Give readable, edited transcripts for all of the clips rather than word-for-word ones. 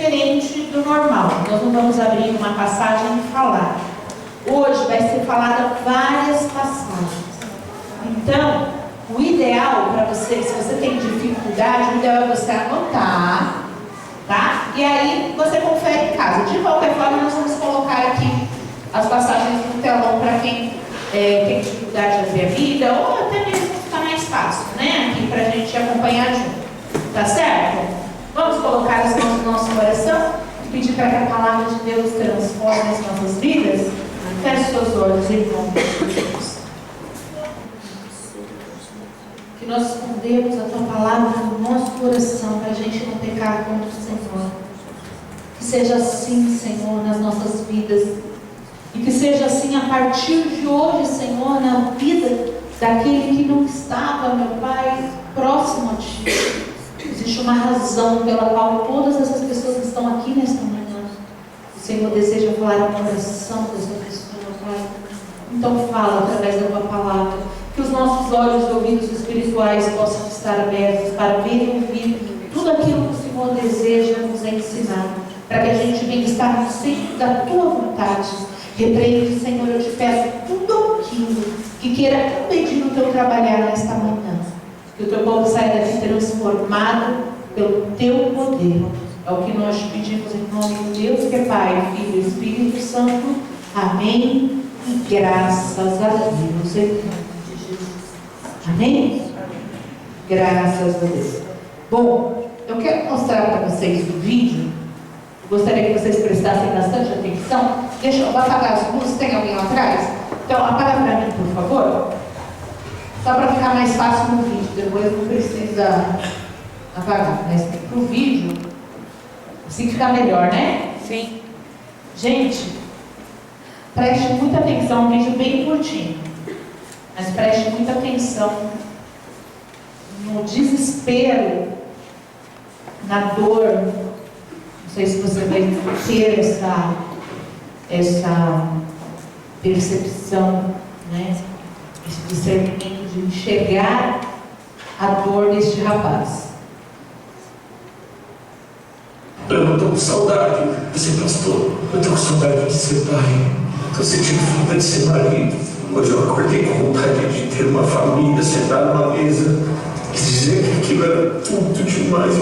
diferente do normal. Nós não vamos abrir uma passagem e falar. Hoje vai ser falada várias passagens. Então, o ideal para você, se você tem dificuldade, o ideal é você anotar, tá? E aí você confere em casa. De qualquer forma, nós vamos colocar aqui as passagens no telão para quem tem dificuldade de ver a vida, ou até mesmo ficar mais fácil, né? Aqui para a gente acompanhar junto. Tá certo? Vamos colocar as mãos no nosso coração e pedir para que a palavra de Deus transforme as nossas vidas. Feche seus olhos em nome de Jesus. Que nós escondemos a tua palavra no nosso coração para a gente não pecar contra o Senhor. Que seja assim, Senhor, nas nossas vidas. E que seja assim a partir de hoje, Senhor, na vida daquele que não estava, meu Pai, próximo a Ti. Existe uma razão pela qual todas essas pessoas estão aqui nesta manhã. O Senhor deseja falar no coração dessa pessoa, Pai. Então fala através da Tua palavra. Que os nossos olhos e ouvidos espirituais possam estar abertos para ver e ouvir tudo aquilo que o Senhor deseja nos ensinar. Para que a gente venha estar no centro da Tua vontade. Repreende, Senhor, eu te peço tudo aquilo que queira impedir o Teu trabalhar nesta manhã. Que o Teu povo saia daqui transformado pelo Teu poder. É o que nós pedimos em nome de Deus, que é Pai, Filho e Espírito Santo. Amém. E graças a Deus. Em nome de Jesus. Amém? Graças a Deus. Bom, eu quero mostrar para vocês o vídeo. Gostaria que vocês prestassem bastante atenção. Deixa eu apagar as luzes. Tem alguém lá atrás? Então, apaga para mim, por favor. Só para ficar mais fácil no vídeo. Depois não precisa apagar. Mas para o vídeo, assim fica melhor, né? Sim. Gente, preste muita atenção. Um vídeo bem curtinho. Mas preste muita atenção no desespero, na dor. Não sei se você vai ter essa percepção, né? Esse discernimento de enxergar a dor deste rapaz. Eu não estou com saudade de ser pastor. Eu estou com saudade de ser pai. Estou sentindo falta de ser marido. Hoje eu acordei com vontade de ter uma família, sentar numa mesa e dizer que aquilo era tudo demais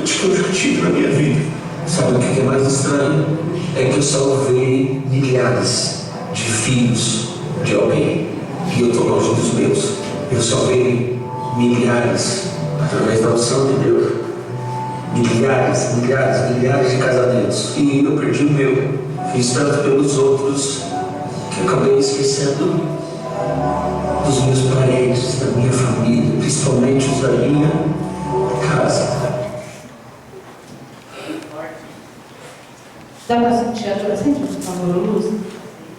que eu já tive na minha vida. Sabe o que é mais estranho? É que eu salvei milhares de filhos de alguém e eu estou longe dos meus. Eu salvei milhares através da unção de Deus. Milhares de casamentos. E eu perdi o meu. Fiz tanto pelos outros que eu acabei esquecendo dos meus parentes, da minha família, principalmente os da minha casa. Dá para sentir a dor? Sente, por favor, Luz.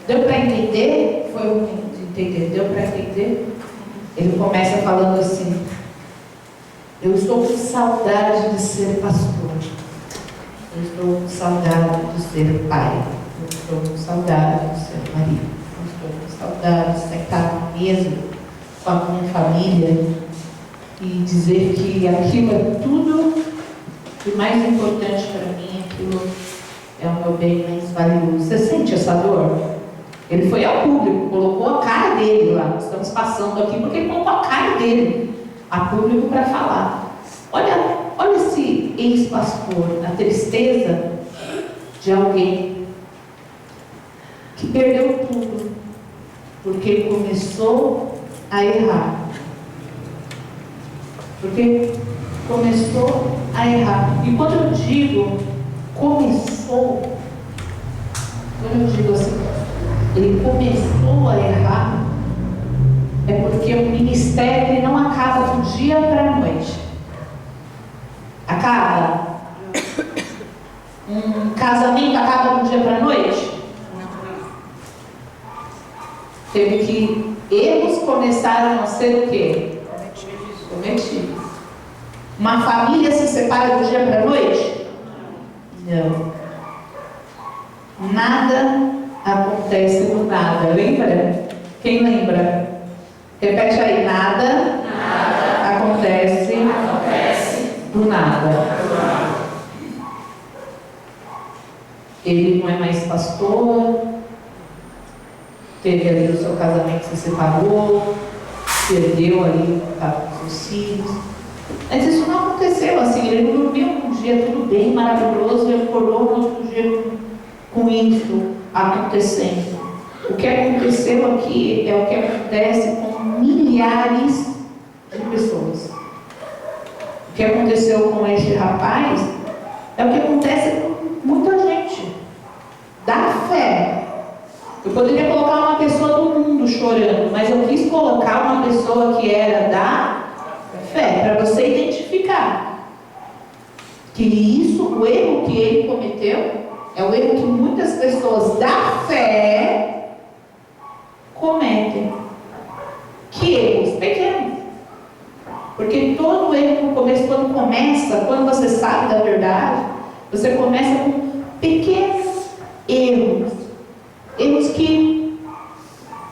Deu para entender? Foi o momento de entender. Deu para entender? Ele começa falando assim: eu estou com saudade de ser pastor. Eu estou com saudade de ser pai. Eu estou com saudade de ser marido. Eu estou com saudade de sentar na mesa com a minha família e dizer que aquilo é tudo o mais importante para mim, aquilo é o meu bem mais valioso. Você sente essa dor? Ele foi ao público, colocou a cara dele lá. Estamos passando aqui porque ele colocou a cara dele a público para falar. Olha esse ex-pastor, a tristeza de alguém que perdeu tudo porque ele começou a errar. Porque começou a errar. E quando eu digo começou, quando eu digo assim, ele começou a errar, é porque o ministério ele não acaba do dia para a noite. Acaba? Um casamento acaba do dia para a noite? Teve que erros começaram a ser o quê? Cometidos. Uma família se separa do dia para a noite? Não. Nada acontece do nada. Lembra? Quem lembra? Repete aí. Nada acontece do nada. ele não é mais pastor, teve ali o seu casamento, se separou, perdeu ali o contato com seus filhos. Mas isso não aconteceu assim, ele não dormiu um dia tudo bem, maravilhoso, e acordou no outro dia com isso acontecendo. O que aconteceu aqui é o que acontece com milhares de pessoas. O que aconteceu com este rapaz é o que acontece com muita gente. Da fé. Eu poderia colocar uma pessoa do mundo chorando, mas eu quis colocar uma pessoa que era da fé, para você identificar que isso, o erro que ele cometeu, é o erro que muitas pessoas da fé cometem. Que erros pequenos. Porque todo erro no começo, quando você sabe da verdade, você começa com pequenos erros. Erros que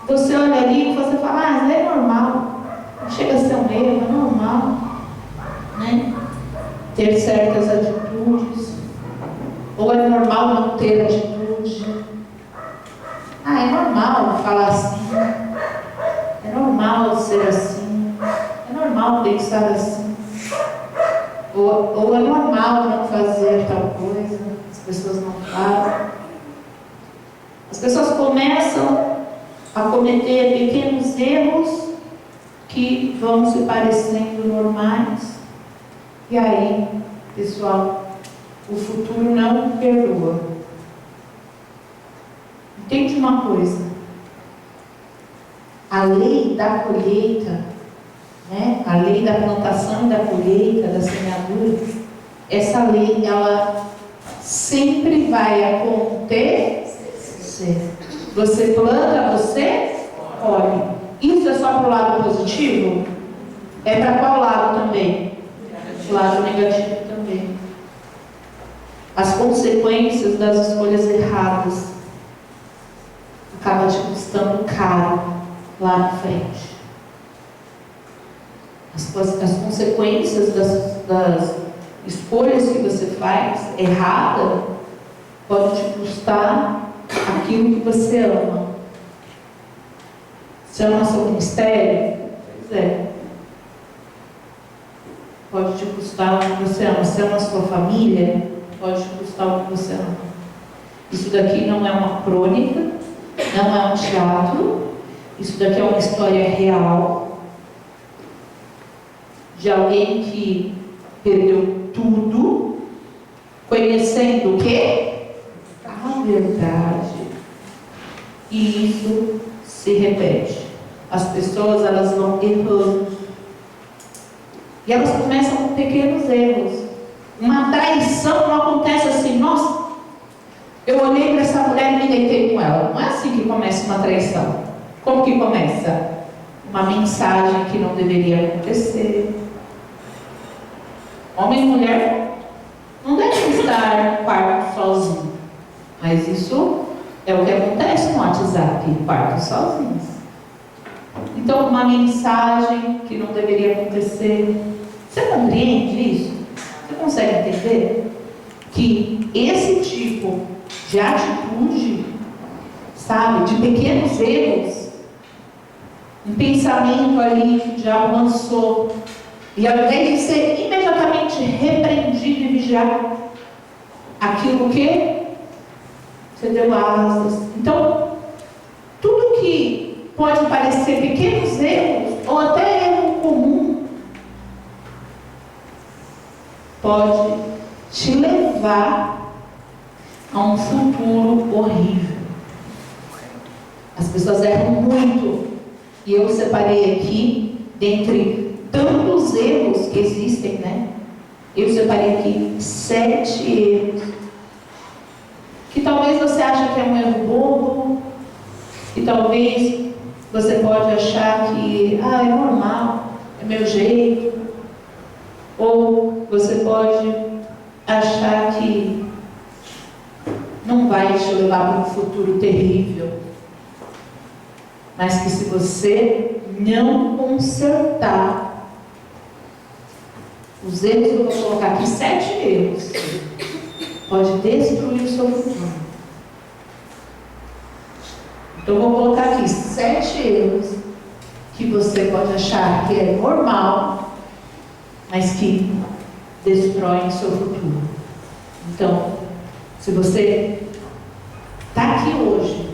você olha ali e você fala, é normal. Não chega a ser um erro, é normal. Né? Ter certas atitudes. Ou é normal não ter atitude. É normal falar assim. É normal ser assim. É normal pensar assim. Ou é normal não fazer tal coisa. As pessoas não fazem. As pessoas começam a cometer pequenos erros que vão se parecendo normais. E aí, pessoal, o futuro não perdoa. Entende uma coisa? A lei da colheita, né? A lei da plantação e da colheita, da semeadura, essa lei, ela sempre vai acontecer. Você planta, você colhe. Isso é só para o lado positivo? É para qual lado também? O lado negativo também. As consequências das escolhas erradas acabam te custando caro lá na frente. As consequências das escolhas que você faz errada podem te custar aquilo que você ama. Você ama seu ministério? Pois é. Pode te custar o que você ama. Você ama a sua família? Pode te custar o que você ama. Isso daqui não é uma crônica, não é um teatro. Isso daqui é uma história real de alguém que perdeu tudo, conhecendo o quê? A verdade. E isso se repete. As pessoas, elas vão errando. E elas começam com pequenos erros. Uma traição não acontece assim, nossa, eu olhei para essa mulher e me deitei com ela. Não é assim que começa uma traição. Como que começa? Uma mensagem que não deveria acontecer. Homem e mulher não devem estar no quarto sozinhos. Mas isso é o que acontece no WhatsApp, quarto sozinhos. Então, uma mensagem que não deveria acontecer. Você compreende isso? Você consegue entender? Que esse tipo de atitude, sabe, de pequenos erros, um pensamento ali que o diabo lançou, e ao invés de ser imediatamente repreendido e vigiado, aquilo que você deu asas. Então, tudo que pode parecer pequenos erros, ou até erro comum, pode te levar a um futuro horrível. As pessoas erram muito. E eu separei aqui, dentre tantos erros que existem, né? Eu separei aqui 7 erros. Que talvez você ache que é um erro bobo. Que talvez você pode achar que, é normal, é meu jeito. Ou você pode achar que não vai te levar para um futuro terrível. Mas que se você não consertar os erros que eu vou colocar aqui, 7 erros, pode destruir o seu futuro. Então eu vou colocar aqui 7 erros que você pode achar que é normal, mas que destroem o seu futuro. Então, se você está aqui hoje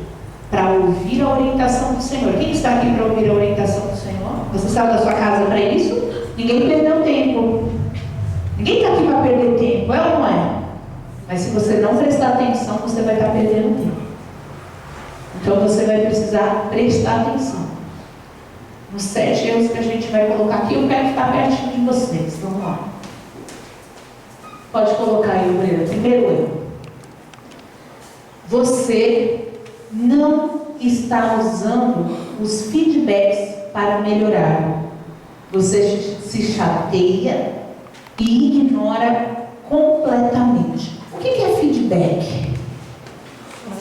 para ouvir a orientação do Senhor, quem está aqui para ouvir a orientação do Senhor? Você saiu da sua casa para isso? Ninguém perdeu tempo. Ninguém está aqui para perder tempo, é ou não é? Mas se você não prestar atenção, você vai estar perdendo tempo. Então você vai precisar prestar atenção. Nos 7 erros que a gente vai colocar aqui, eu quero ficar pertinho de vocês. Vamos lá. Pode colocar aí o primeiro erro. Você não está usando os feedbacks para melhorar. Você se chateia e ignora completamente. O que é feedback?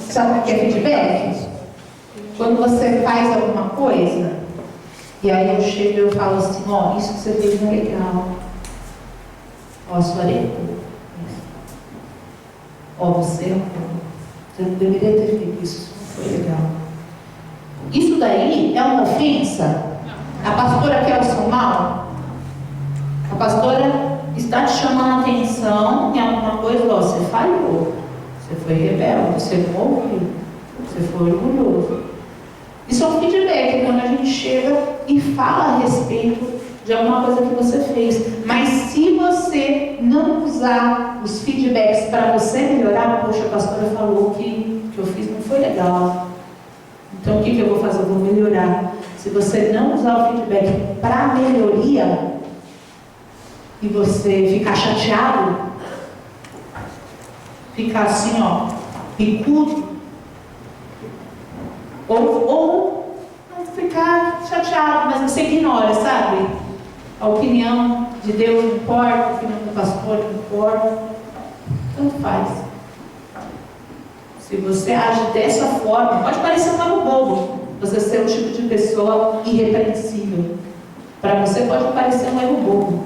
Sabe o que é feedback? Quando você faz alguma coisa, e aí eu chego e eu falo assim, ó, isso que você fez não é legal. Ó, sua areia. Ó, você não deveria ter feito isso não foi legal. Isso daí é uma ofensa? A pastora quer o seu mal? A pastora está te chamando a atenção em alguma coisa, ó, você falhou, você foi rebelde, você não ouviu, você foi orgulhoso. Isso é um feedback, quando a gente chega e fala a respeito de alguma coisa que você fez. Mas se você não usar os feedbacks para você melhorar, poxa, a pastora falou que o que eu fiz não foi legal. Então o que eu vou fazer? Eu vou melhorar. Se você não usar o feedback para melhoria e você ficar chateado, ficar assim, ó, picudo, ou não ficar chateado, mas você ignora, sabe? A opinião de Deus não importa, a opinião do pastor não importa, tanto faz. Se você age dessa forma, pode parecer um algo bobo, você ser um tipo de pessoa irrepreensível. Para você pode parecer um erro bobo.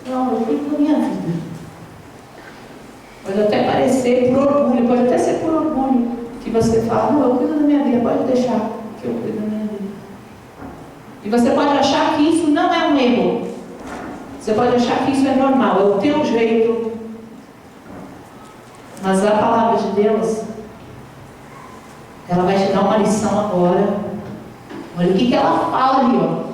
Não, eu cuido da minha vida. Pode até parecer por orgulho, pode até ser por orgulho que você fala, não, eu cuido da minha vida, pode deixar que eu cuido da minha vida. E você pode achar que isso não é um erro. Você pode achar que isso é normal, é o teu jeito. Mas a palavra de Deus, ela vai te dar uma lição agora. Olha o que ela fala ali, ó.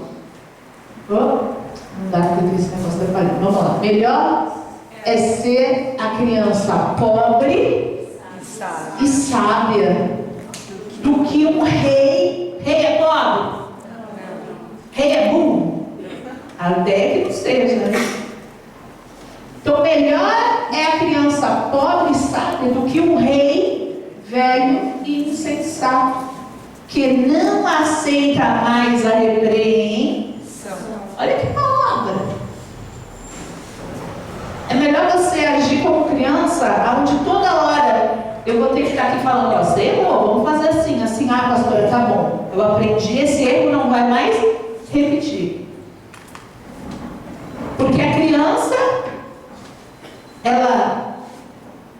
Não dá para ter esse negócio da palha. Vamos lá. Melhor é ser a criança pobre e sábia do que um rei. Rei é pobre? Rei é burro? Até que não seja, né? Então, melhor é a criança pobre e sábia do que um rei velho e insensato, que não aceita mais a repreensão. Olha que palavra! É melhor você agir como criança, onde toda hora eu vou ter que ficar aqui falando, ó, você errou, vamos fazer assim, assim, ah, pastora, tá bom. Eu aprendi, esse erro não vai mais repetir. Porque a criança, ela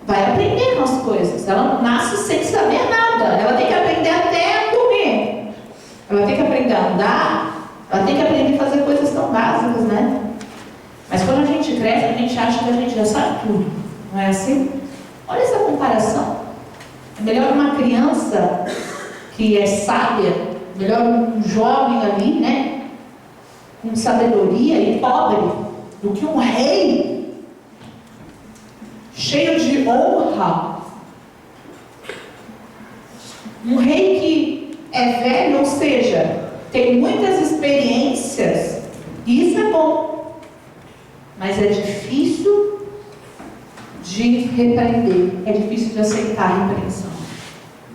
vai aprender as coisas. Ela não nasce sem saber nada. Ela tem que aprender até a comer. Ela tem que aprender a andar. Ela tem que aprender a fazer coisas tão básicas, né? Mas quando a gente cresce, a gente acha que a gente já sabe tudo. Não é assim? Olha essa comparação. É melhor uma criança que é sábia, melhor um jovem ali, né? Com sabedoria e pobre, do que um rei cheio de honra. Um rei que é velho, ou seja, tem muitas experiências, e isso é bom, mas é difícil de repreender, é difícil de aceitar a repreensão.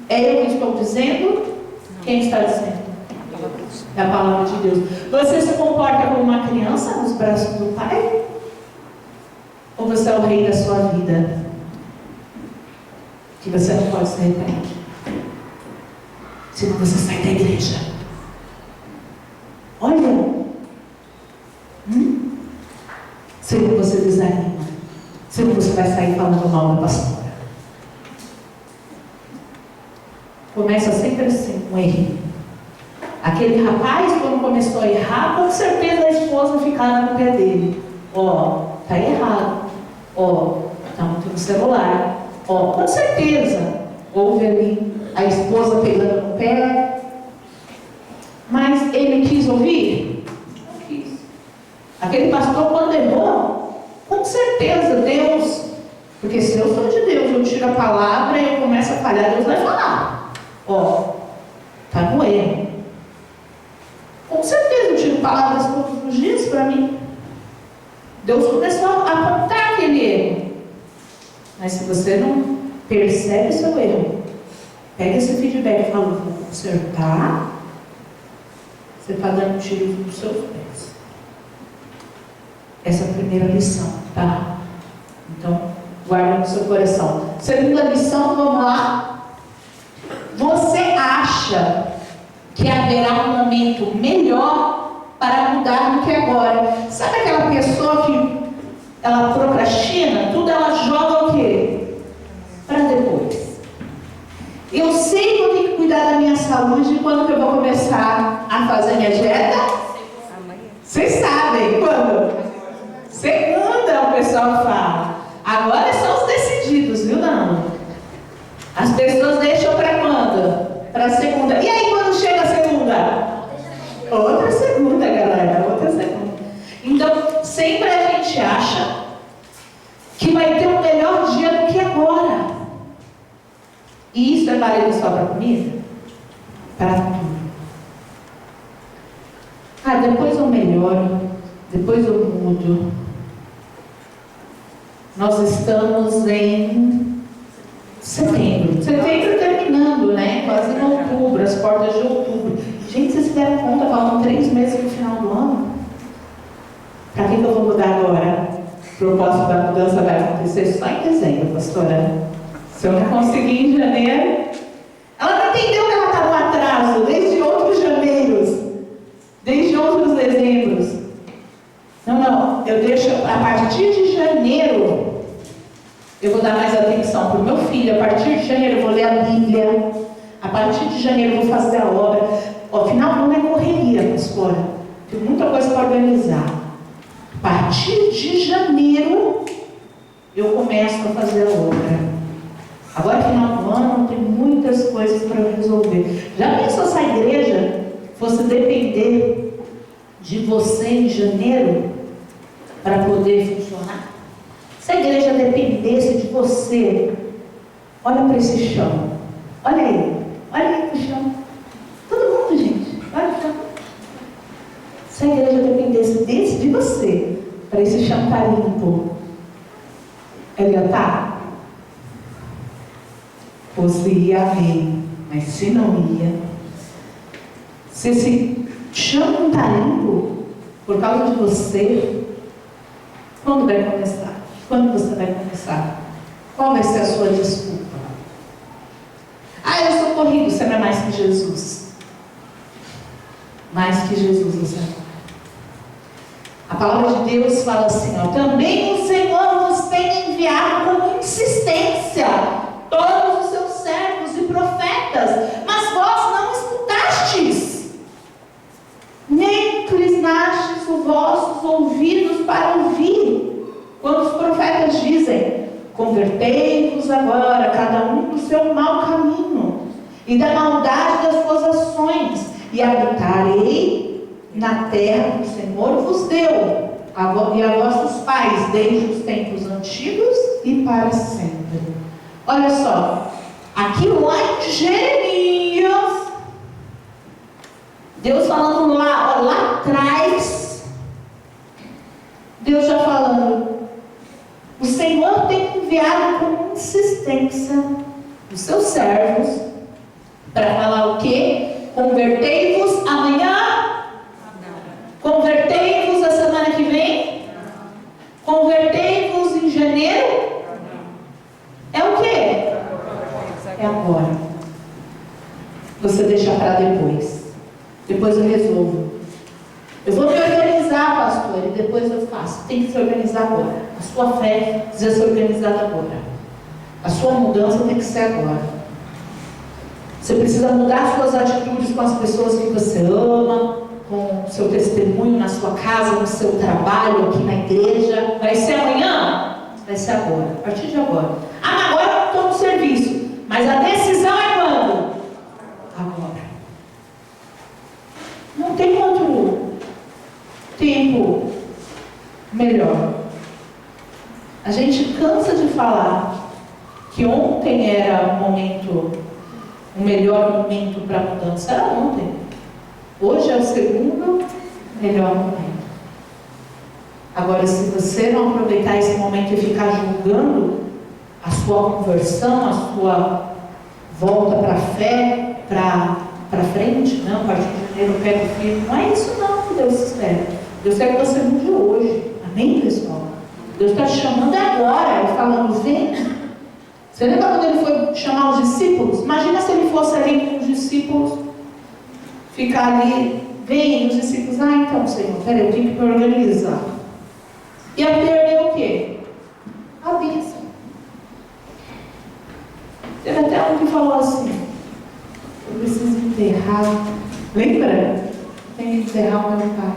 É eu que estou dizendo? Quem está dizendo? É a palavra de Deus. Você se comporta como uma criança nos braços do Pai? Ou você é o rei da sua vida? Que você não pode se repreender. Senão você sai da igreja. Olha. Senão você desanima. Senão você vai sair falando mal da pastora. Começa sempre assim. um errinho. Aquele rapaz, quando começou a errar, com certeza a esposa ficava no pé dele. Ó, tá errado. Ó, tá muito no celular. Ó, com certeza houve ali a esposa pegando no pé. Mas ele quis ouvir? Não quis. Aquele pastor, quando errou, com certeza Deus, porque se eu sou de Deus, eu tiro a palavra e eu começo a falhar, Deus vai falar. Ó, tá no erro. Com certeza eu tiro palavras todos os dias para mim. Deus começou a apontar aquele erro. Mas se você não percebe o seu erro, pega esse feedback e fala, vou consertar. Você está dando tiros nos seus pés. Essa é a primeira lição, tá? Então, guarda no seu coração. Segunda lição, vamos lá. Você acha que haverá um momento melhor para mudar do que agora? Sabe aquela pessoa que ela procrastina? Tudo ela joga o quê? Para depois. Eu sei que eu tenho que cuidar da minha saúde. Quando que eu vou começar a fazer minha dieta? Vocês sabem quando? Segunda, o pessoal fala. Agora são os decididos, viu, não? As pessoas deixam para quando? Para segunda. E aí quando chega a segunda? Outra segunda, galera. Outra segunda. Então, sempre a gente acha que vai ter um melhor dia do que agora. E isso é válido só para comida? Para tudo. Ah, depois eu melhoro, depois eu mudo. Nós estamos em setembro. Setembro terminando, né? Quase em outubro, as portas de outubro. Gente, vocês se deram conta, faltam 3 meses no final do ano? Para que eu vou mudar agora? O propósito da mudança vai acontecer só em dezembro, pastora. Se eu não conseguir em janeiro, ela não entendeu que ela está no atraso desde outros janeiros, desde outros dezembros. Não, eu deixo a partir de janeiro, eu vou dar mais atenção para o meu filho. A partir de janeiro eu vou ler a Bíblia. A partir de janeiro eu vou fazer a obra. Ó, final do ano é correria, pastora. Tem muita coisa para organizar. A partir de janeiro eu começo a fazer a obra. Agora, final do ano, tem muitas coisas para resolver. Já pensou se a igreja fosse depender de você em janeiro para poder funcionar? Se a igreja dependesse de você, olha para esse chão. Olha aí para o chão. Todo mundo, gente, olha para o chão. Se a igreja dependesse de você, para esse chão estar limpo, ela ia estar? Você ia amém, mas se não ia, se esse chão não está limpo por causa de você, quando vai começar? Quando você vai começar? Qual vai ser a sua desculpa? Ah, eu sou corrido. Você não é mais que Jesus. Mais que Jesus você é. A palavra de Deus fala assim, ó, também o Senhor nos tem enviado com insistência todos os seus servos e profetas, mas vós não escutastes, nem inclinastes os vossos ouvidos para ouvir, quando os profetas dizem, convertei-vos agora, cada um do seu mau caminho, e da maldade das suas ações, e habitarei na terra que o Senhor vos deu, e a vossos pais, desde os tempos antigos e para sempre. Olha só, aqui lá em Jeremias, Deus falando lá atrás, Deus já falando, o Senhor tem enviado com insistência os seus servos para falar o quê? Convertei-vos amanhã? Convertei-vos a semana que vem? Convertei-vos em janeiro? É o quê? É agora. Você deixa para depois. Depois eu resolvo. Eu vou me organizar, pastor, e depois eu faço. Tem que se organizar agora. A sua fé precisa ser organizada agora. A sua mudança tem que ser agora. Você precisa mudar suas atitudes com as pessoas que você ama, com o seu testemunho na sua casa, no seu trabalho, aqui na igreja. Vai ser amanhã? Vai ser agora, a partir de agora. Ah, agora eu estou no serviço. Mas a decisão é quando? Agora. Não tem outro tempo melhor. A gente cansa de falar que ontem era o melhor momento para mudança. Era ontem. Hoje é o segundo melhor momento. Agora, se você não aproveitar esse momento e ficar julgando a sua conversão, a sua volta para a fé, para frente, não, a partir de janeiro eu pego firme, não é isso não que Deus espera. Deus quer que você mude hoje. Amém, pessoal? Deus está te chamando agora, Ele falando, vem. Você lembra quando Ele foi chamar os discípulos? Imagina se Ele fosse ali com os discípulos, ficar ali, vem, os discípulos, então, Senhor, peraí, eu tenho que me organizar. Ia perder o quê? A bênção. Teve até um que falou assim, eu preciso enterrar. Lembra? Tem que enterrar o meu pai.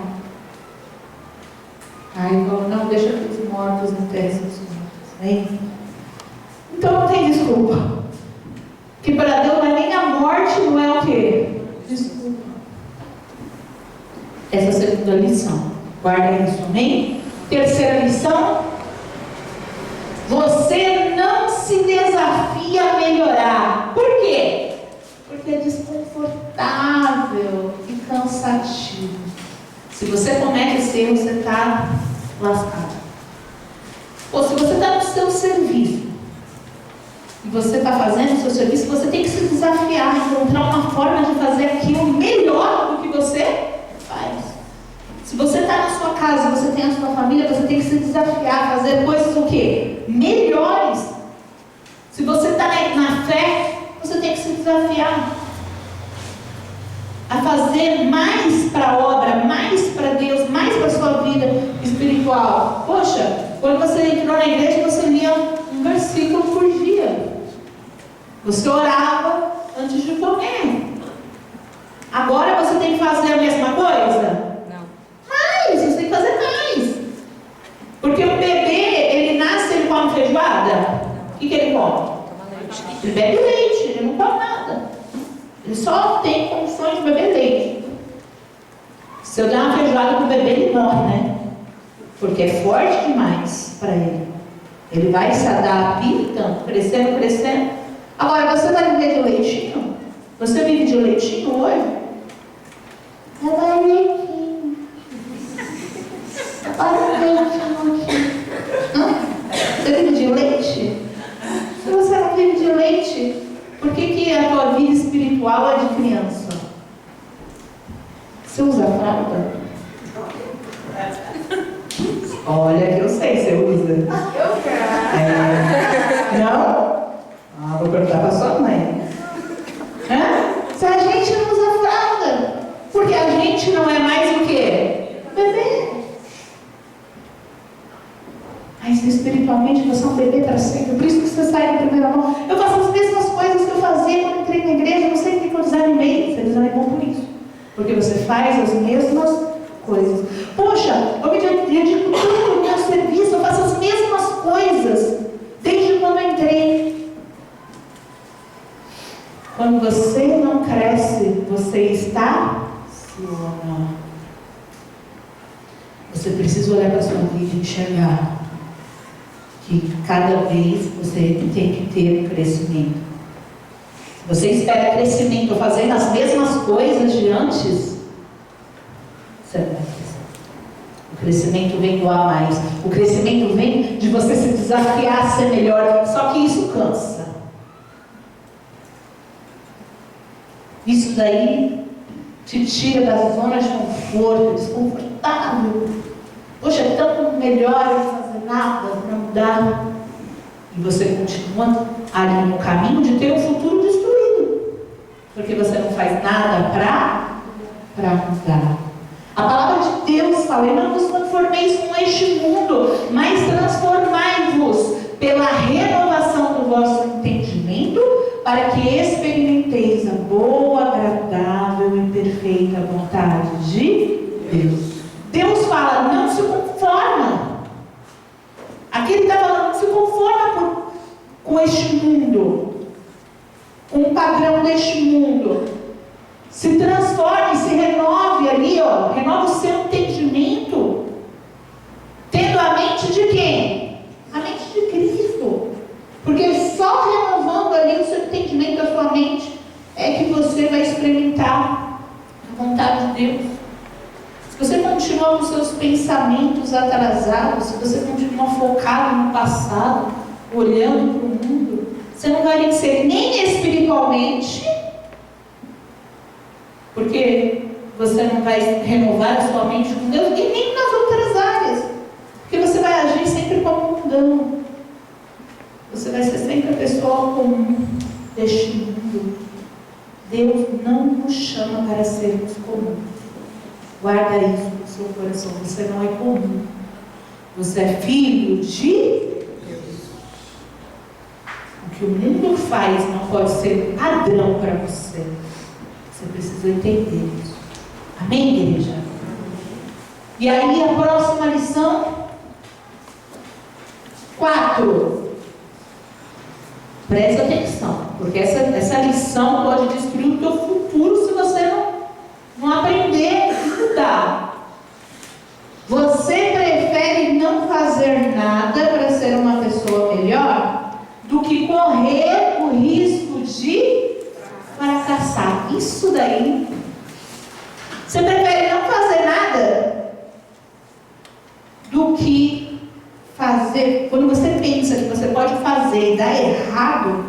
Aí falou, não, deixa que os mortos enterrem os mortos. Hein? Então não tem desculpa. Que para Deus não é nem a morte, não é o quê? Desculpa. Essa é a segunda lição. Guarda isso, amém? Terceira lição. Você não se desafia a melhorar. Por quê? Porque é desconfortável e cansativo. Se você comete esse erro, você está lascado. Ou se você está no seu serviço e você está fazendo o seu serviço, você tem que se desafiar, encontrar uma forma de fazer aquilo melhor do que você faz. Se você está na sua casa, você tem a sua família, você tem que se desafiar a fazer coisas o quê? Melhores. Se você está na fé, você tem que se desafiar a fazer mais para a obra, mais para Deus, mais para a sua vida espiritual. Poxa, quando você entrou na igreja, você lia um versículo por dia. Você orava antes de comer. Agora você tem que fazer a mesma coisa? Não. Mais, você tem que fazer mais. Porque o bebê, ele nasce, ele come feijoada? O que ele come? Ele bebe leite, ele não come nada. Ele só tem condições de beber leite. Se eu der uma feijoada pro bebê, ele morre, né? Porque é forte demais para ele. Ele vai se adaptando, crescendo, crescendo. Agora, você vai viver de leitinho? Você vive de leitinho hoje? Eu dou leitinho. Eu dou leitinho. Você vive de leite? Se você não vive de leite, por que a tua vida espiritual é de criança? Você usa fralda? Olha que eu sei, você usa. Eu quero. Não? Vou perguntar para sua mãe. Se a gente não usa fralda, porque a gente não é mais o quê? Bebê. Mas espiritualmente você é um bebê para sempre. Por isso que você sai da primeira mão. Eu faço as mesmas coisas que eu fazia quando entrei na igreja. Não sei porque eu desanimei. Você desanimou por isso. Porque você faz as mesmas coisas. Poxa, eu me dedico tanto ao meu serviço. Eu faço as mesmas coisas desde quando eu entrei. Quando você não cresce, você estaciona. Você precisa olhar para a sua vida e enxergar que cada vez você tem que ter crescimento. Se você espera crescimento fazendo as mesmas coisas de antes, você não vai crescer. O crescimento vem do a mais. O crescimento vem de você se desafiar a ser melhor. Só que isso cansa. Isso daí te tira da zona de conforto, desconfortável. Poxa, é tão melhor não fazer nada para mudar. E você continua ali no caminho de ter um futuro destruído. Porque você não faz nada para mudar. A palavra de Deus fala: e não vos conformeis com este mundo, mas transformai-vos pela renovação do vosso entendimento, para que experimenteis tens a boa, agradável e perfeita vontade de Deus. Deus fala, não se conforma. Aqui ele está falando, não se conforma com este mundo, com o padrão deste mundo. Se transforme, se renove ali, ó, renova o seu entendimento, tendo a mente de quem? A mente de Cristo. Porque só renovando ali o seu entendimento, a sua mente, é que você vai experimentar a vontade de Deus. Se você continua com seus pensamentos atrasados, se você continua focado no passado, olhando para o mundo, você não vai vencer nem espiritualmente, porque você não vai renovar a sua mente com Deus, e nem nas outras áreas, porque você vai agir sempre como mundano. Você vai ser sempre a pessoa comum deste mundo. Deus não nos chama para sermos comuns. Guarda isso no seu coração. Você não é comum. Você é filho de Deus. O que o mundo faz não pode ser padrão para você. Você precisa entender isso. Amém, igreja? E aí a próxima lição. 4. Preste atenção, porque essa lição pode destruir o teu futuro se você não aprender a estudar. Você prefere não fazer nada para ser uma pessoa melhor do que correr o risco de fracassar. Isso daí. Você prefere não fazer nada do que fazer. Quando você pensa que você pode fazer e dar errado,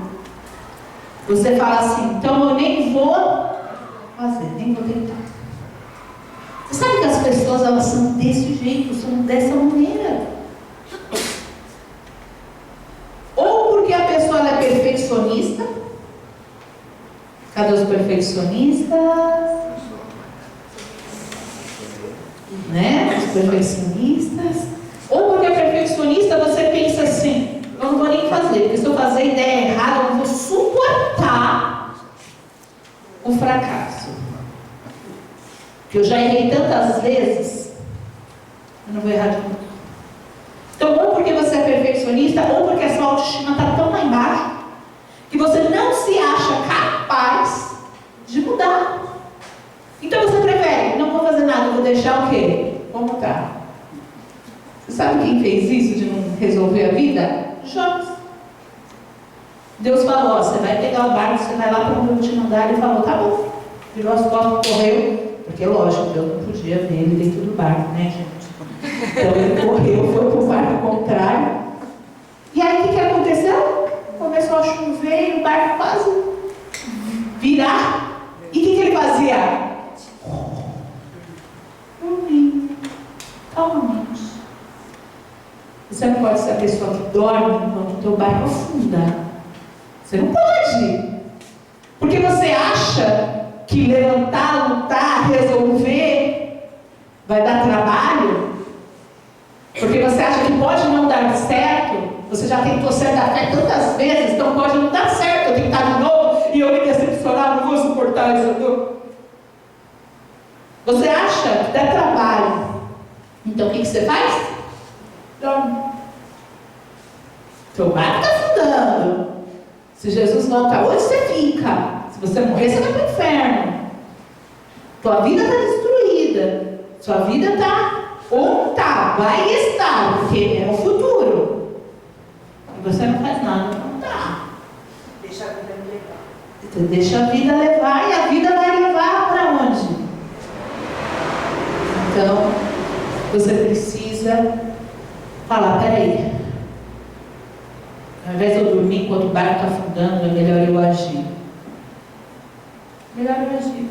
você fala assim, então eu nem vou fazer, nem vou tentar. Você sabe que as pessoas, elas são desse jeito, são dessa maneira. Ou porque a pessoa ela é perfeccionista. Cadê os perfeccionistas? Né? Os perfeccionistas. Ou porque é perfeccionista, você pensa assim, eu não vou nem fazer, porque se eu fazer ideia errada, eu não vou suportar o fracasso. Porque eu já errei tantas vezes, eu não vou errar de novo. Então, ou porque você é perfeccionista, ou porque a sua autoestima está tão lá embaixo, que você não se acha capaz de mudar. Então você prefere, não vou fazer nada, vou deixar o quê? Como está. Você sabe quem fez isso de não resolver a vida? Jonas. Deus falou, ó, você vai pegar o barco, você vai lá para onde eu te mandar. Ele falou, tá bom. Virou as costas, correu. Porque lógico, Deus não podia ver ele dentro do barco, né, gente? Então ele correu, foi para o barco contrário. E aí o que aconteceu? Começou a chover e o barco quase virar. E o que ele fazia? Dormia. Calmamente. Você não pode ser a pessoa que dorme enquanto o teu barco afunda. Você não pode. Porque você acha que levantar, lutar, resolver vai dar trabalho. Porque você acha que pode não dar certo. Você já tentou ser da fé tantas vezes, então pode não dar certo. Eu tentar de novo e eu me decepcionar, não vou suportar essa dor. Você acha que dá trabalho. Então o que você faz? Dorme. Teu barco está afundando. Se Jesus voltar hoje, você fica. Se você morrer, você vai para o inferno. Tua vida está destruída. Sua vida está, ou está, vai estar, porque é o futuro. E você não faz nada para mudar. Deixa a vida me levar. Então, deixa a vida levar, e a vida vai levar para onde? Então, você precisa falar, peraí, ao invés de eu dormir enquanto o barco está afundando, é melhor eu agir. Melhor eu agir.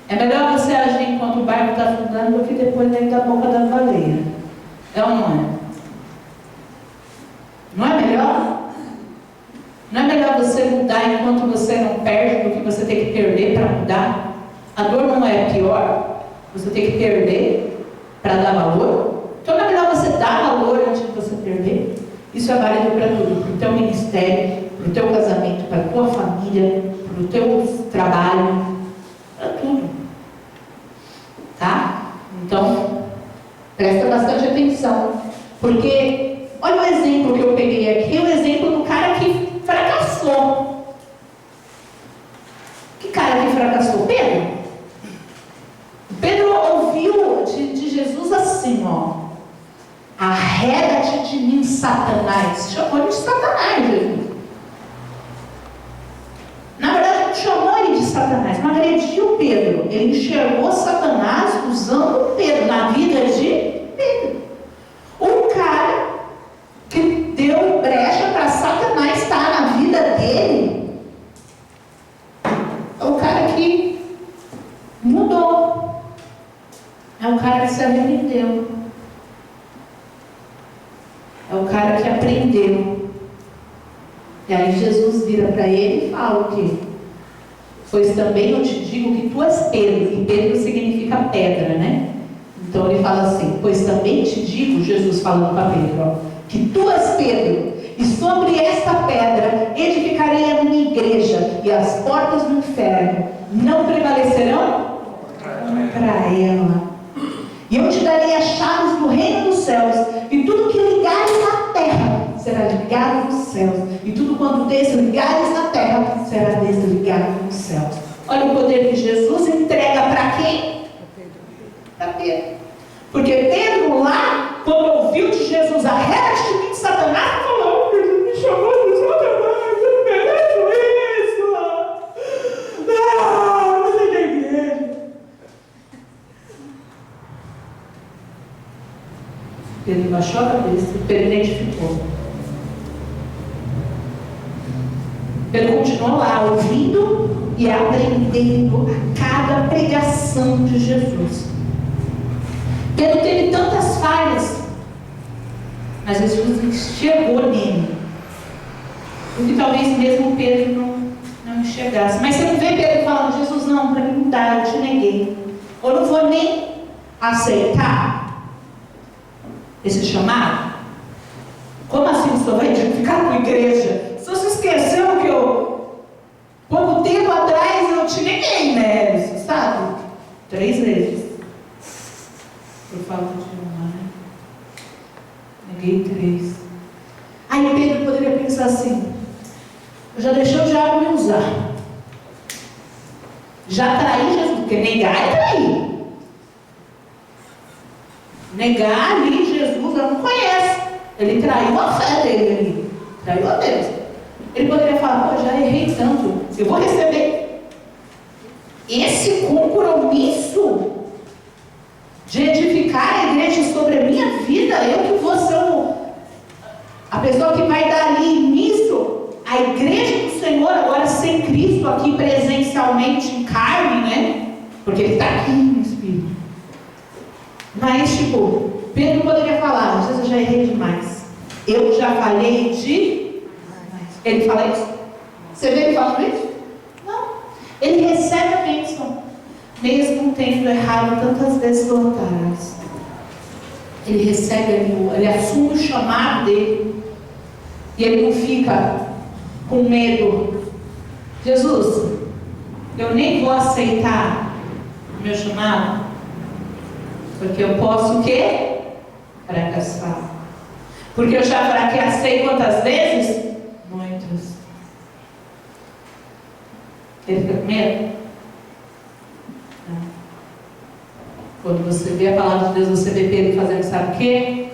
É melhor você agir enquanto o barco está afundando do que depois dentro da boca da baleia. É ou não é? Não é melhor? Não é melhor você mudar enquanto você não perde do que você tem que perder para mudar? A dor não é pior? Você tem que perder para dar valor? Então não é melhor você dar valor antes de você perder? Isso é válido para tudo, para o teu ministério, para o teu casamento, para a tua família, para o do teu trabalho, para tudo. Tá? Então, presta bastante atenção. Porque, olha o exemplo que eu peguei aqui, o exemplo do cara que fracassou. Que cara que fracassou? Pedro. Pedro ouviu de Jesus assim, ó. Arreda-te de mim, Satanás. Chamou ele de Satanás, Jesus. Na verdade, não chamou ele de Satanás, mas agrediu Pedro. Ele enxergou Satanás usando Pedro na vida de Pedro. Um cara que deu brecha para Satanás estar na vida dele é o cara que mudou. É o cara que se arrependeu. É o cara que aprendeu. E aí Jesus vira para ele e fala o quê? Pois também eu te digo que tu és Pedro. E Pedro significa pedra, né? Então ele fala assim, pois também te digo, Jesus falando para Pedro, ó, que tu és Pedro, e sobre esta pedra edificarei a minha igreja, e as portas do inferno não prevalecerão contra ela. E eu te darei as chaves do reino dos céus, e tudo que ligares na terra será ligado nos céus, e tudo quanto desligares na terra será desligado nos céus. Olha o poder que Jesus entrega para quem? Para Pedro. Porque Pedro lá, quando ouviu de Jesus, arreda-te de mim, Satanás, falou, Jesus me chamou de Satanás, eu não mereço isso. Você é da igreja. Pedro baixou a cabeça e Pedro identificou. Pedro continuou lá, ouvindo e aprendendo a cada pregação de Jesus. Pedro teve tantas falhas, mas Jesus enxergou nele o que talvez mesmo Pedro não enxergasse. Mas você não vê Pedro falando, Jesus, não, para mim não dá, eu te neguei, ou não vou nem aceitar esse chamado. Como assim o senhor vai ficar com a igreja? O senhor se esqueceu que eu, pouco tempo atrás, eu te neguei, né? Você sabe? 3 vezes. Por falta de uma, né? Neguei 3. Aí Pedro poderia pensar assim, eu já deixei o diabo me usar. Já traí Jesus, porque negar é trair. Negar ali Jesus, eu não conheço. Ele traiu a fé dele ali. Traiu a Deus. Ele poderia falar, pô, já errei tanto. Eu vou receber esse compromisso de edificar a igreja sobre a minha vida. Eu que vou ser a pessoa que vai dar ali início à igreja do Senhor, agora sem Cristo aqui presencialmente em carne, né? Porque Ele está aqui no Espírito. Mas, tipo, Pedro poderia falar, às vezes eu já errei demais. Eu já falhei demais. Ele fala isso? Você vê ele falando isso? Não. Ele recebe a bênção, mesmo tendo errado tantas vezes voltadas. Ele recebe ali, ele assume o chamado dele. E ele não fica com medo. Jesus, eu nem vou aceitar o meu chamado, porque eu posso o quê? Fracassar. Porque eu já fracassei quantas vezes? Muitas. Ele fica com medo? Não. Quando você vê a palavra de Deus, você vê Pedro fazendo sabe o quê?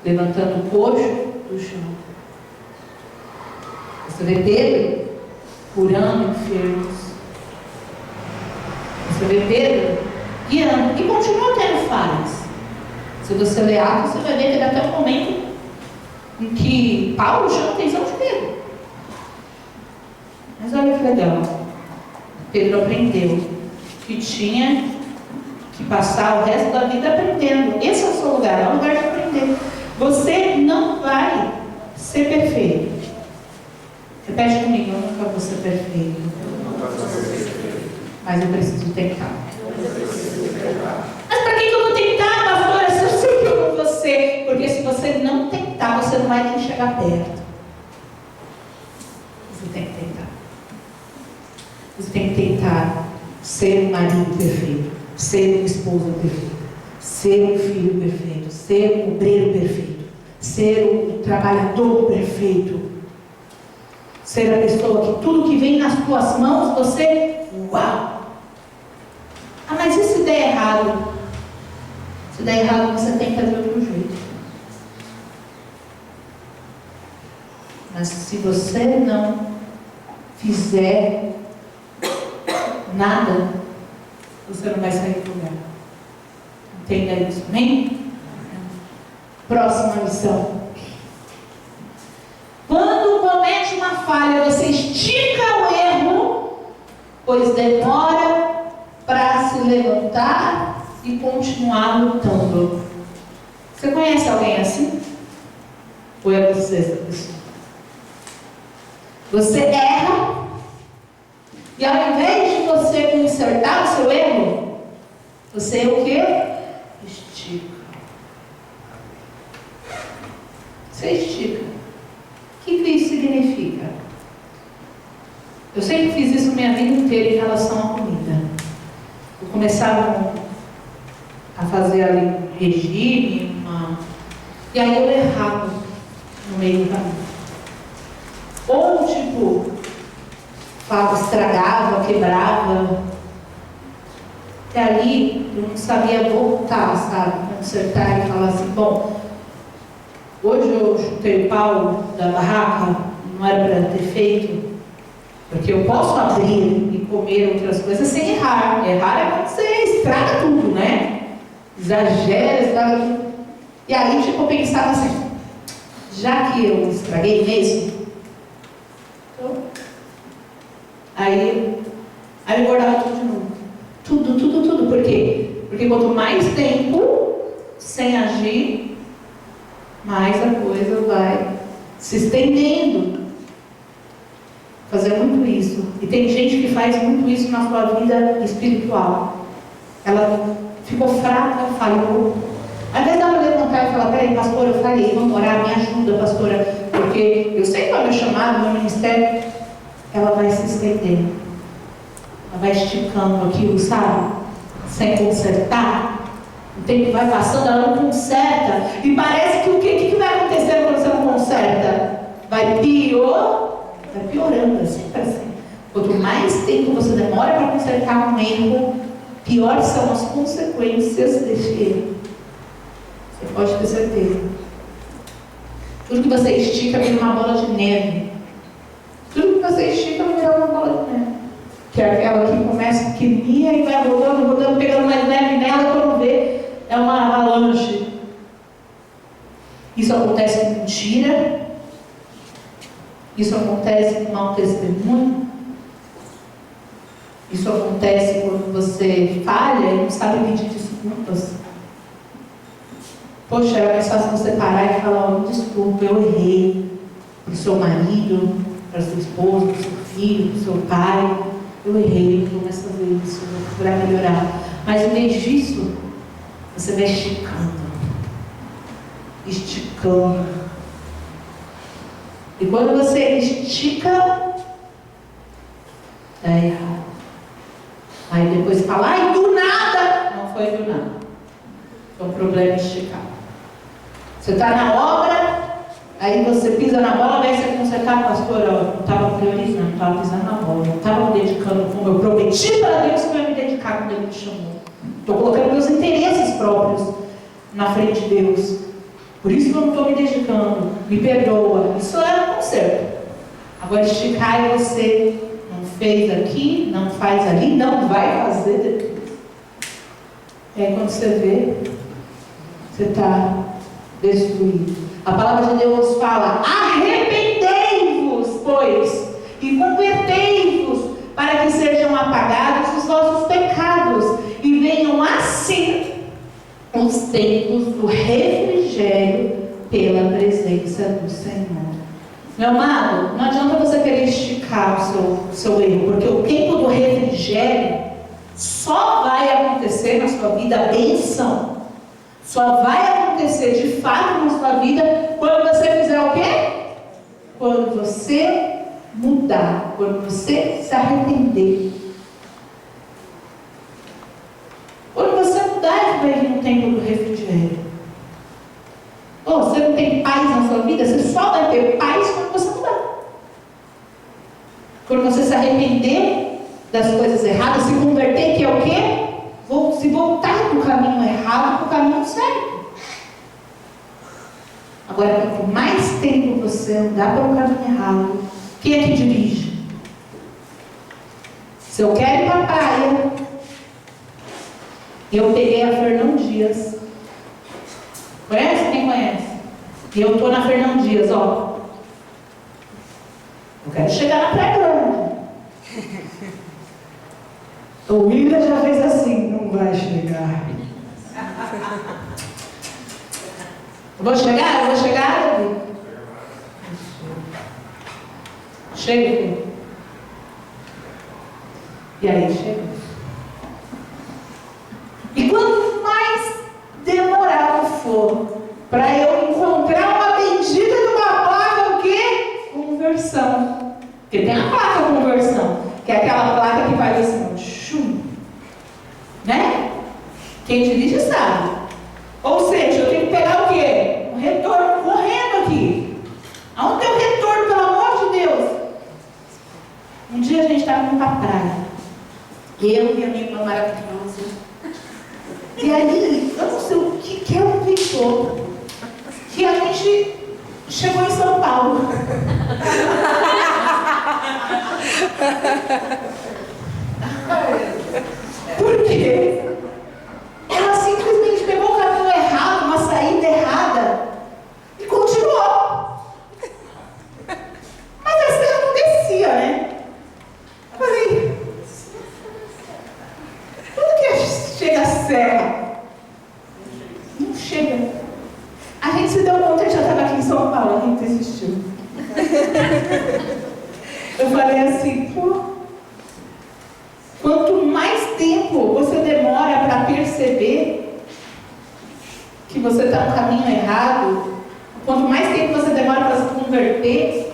Levantando o coxo do chão. Você vê Pedro curando enfermos. Você vê Pedro guiando. E continua tendo falhas. Se você ler Atos, você vai ver que ele até o momento em que Paulo chama a atenção de Pedro. Mas olha que legal. Pedro aprendeu que tinha que passar o resto da vida aprendendo. Esse é o seu lugar, é o lugar de aprender. Você não vai ser perfeito. Repete comigo, eu nunca vou ser perfeito. Mas eu preciso tentar. Mas para que eu vou tentar, pastora? Se eu sei que eu não vou ser. Porque se você não tentar, você não vai nem chegar perto. Você tem que tentar. Você tem que tentar ser um marido perfeito, ser uma esposa perfeita, ser um filho perfeito, ser um obreiro perfeito, ser um trabalhador perfeito, ser a pessoa que tudo que vem nas tuas mãos, você, uau! Ah, mas e se der errado? Se der errado, você tenta de outro jeito. Mas se você não fizer nada, você não vai sair do lugar. Entenda isso, amém? Próxima lição. Quando comete uma falha, você estica o erro, pois demora para se levantar e continuar lutando. Você conhece alguém assim? Ou é você essa pessoa? Você erra e ao invés de você consertar o seu erro, você o quê? Estica. Você estica. O que isso significa? Eu sempre fiz isso minha vida inteira em relação à comida. Eu começava a fazer ali um regime, e aí eu errava no meio do caminho. Ou tipo, estragava, quebrava. E ali eu não sabia voltar, sabe? Consertar e falar assim, bom, hoje eu chutei o pau da barraca, não era para ter feito, porque eu posso abrir e comer outras coisas sem errar. Errar é quando você estraga tudo, né? Exagera, estraga tudo. E aí, tipo, eu pensava assim, já que eu estraguei mesmo, então, aí eu engordava tudo de novo. Tudo. Por quê? Porque quanto mais tempo sem agir, mais a coisa vai se estendendo. Fazer muito isso. E tem gente que faz muito isso na sua vida espiritual. Ela ficou fraca, falhou. Às vezes ela levantar e falar, peraí, pastor, eu falhei, vamos orar, me ajuda, pastora, porque eu sei qual é o meu chamado, meu ministério. Ela vai se estendendo. Ela vai esticando aquilo, sabe? Sem consertar. O tempo vai passando, ela não conserta. E parece que o que vai acontecer quando você não conserta? Vai piorando, sempre assim. Quanto mais tempo você demora para consertar um erro, piores são as consequências desse erro. Você pode ter certeza. Tudo que você estica vira uma bola de neve. Tudo que você estica vira uma bola de neve. Que é aquela que começa pequenininha e vai rodando, pegando mais neve nela, e quando vê, é uma avalanche. Isso acontece com mentira. Isso acontece com mau testemunho. Isso acontece quando você falha e não sabe pedir desculpas. Poxa, era mais fácil você parar e falar, oh, desculpa, eu errei. Para o seu marido, para a sua esposa, para o seu filho, para o seu pai. Eu errei, vou começar a fazer isso, vou procurar melhorar. Mas em vez disso, você vai esticando. E quando você estica, dá errado. Aí depois fala, ai, do nada. Não foi do nada. Foi um problema esticar. Você está na obra, aí você pisa na bola, vai você consertar, pastor, eu não estava priorizando, não estava pisando na bola, não estava me dedicando como eu prometi para Deus que eu ia me dedicar quando Ele me chamou. Estou colocando meus interesses próprios na frente de Deus. Por isso que eu não estou me dedicando. Me perdoa. Isso é um conserto. Agora esticar e você não fez aqui, não faz ali, não vai fazer depois. E aí quando você vê, você está destruído. A palavra de Deus fala, arrependei-vos, pois, e convertei-vos, para que sejam apagados os vossos pecados, e venham assim os tempos do refrigério pela presença do Senhor. Meu amado, não adianta você querer esticar o seu erro, porque o tempo do refrigério só vai acontecer na sua vida a bênção. Só vai acontecer de fato na sua vida quando você fizer o quê? Quando você mudar mudar, quando você se arrepender, quando você mudar, vai vir um tempo do refrigério. Ou você não tem paz na sua vida, você só vai ter paz quando você mudar. Quando você se arrepender das coisas erradas, se converter, que é o quê? Se voltar do caminho errado para o caminho certo. Agora, quanto mais tempo você andar pelo caminho errado, quem é que dirige? Se eu quero ir para a praia, eu peguei a Fernão Dias. Conhece? Quem conhece? E eu estou na Fernão Dias, ó. Eu quero chegar na Praia Grande. O William já fez assim, não vai chegar. Eu vou chegar, Davi? Chega, filho. E aí, chega. E quanto mais demorado for para eu encontrar uma bendita de uma placa, o quê? Conversão. Porque tem a placa conversão, que é aquela placa que faz assim, chum. Né? Quem dirige sabe. Ou seja, eu tenho que pegar o quê? Um retorno correndo aqui. Aonde tem o retorno, pelo amor de Deus? Um dia a gente estava indo para a praia. Eu e a minha irmã maravilhosa. E aí, eu não sei o que ela inventou. Que a gente chegou em São Paulo. Por quê? Ela simplesmente pegou o caminho errado, uma saída errada e continuou. Mas a serra não descia, né? Eu falei, quando que chega a serra? Não chega. A gente se deu conta que já estava aqui em São Paulo, a gente desistiu. Eu falei assim, pô, quanto mais tempo você demora para perceber que você está no caminho errado, quanto mais tempo você demora para se converter,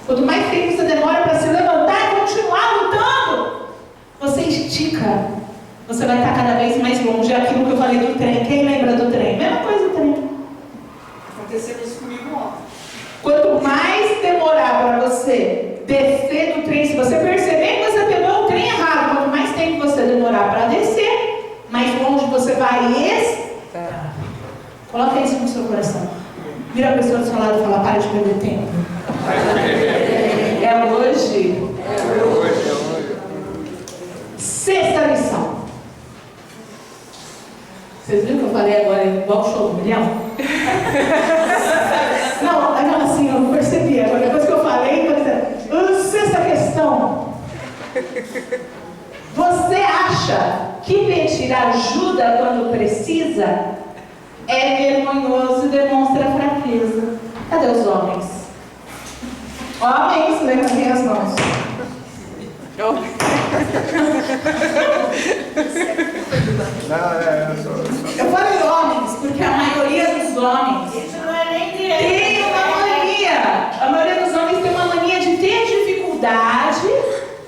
quanto mais tempo você demora para se levantar e continuar lutando, você estica, você vai estar cada vez mais longe. É aquilo que eu falei do trem. Quem lembra do trem? Mesma coisa do trem. Aconteceu isso comigo ontem. Quanto mais demorar para você descer do trem, se você perceber que você pegou o trem errado, quanto mais tempo você demorar para descer, mais longe você vai estar. Coloca isso no seu coração. Vira a pessoa do seu lado e fala, para de perder tempo. É hoje. Sexta lição. Vocês viram que eu falei agora igual o show do milhão? Não, assim, eu não percebi. Agora, depois que eu falei, sexta questão. Você acha que pedir ajuda quando precisa é vergonhoso e demonstra fraqueza? Cadê os homens? Homens, levantem as mãos. Eu falei homens, porque a maioria dos homens tem uma mania. A maioria dos homens tem uma mania de ter dificuldade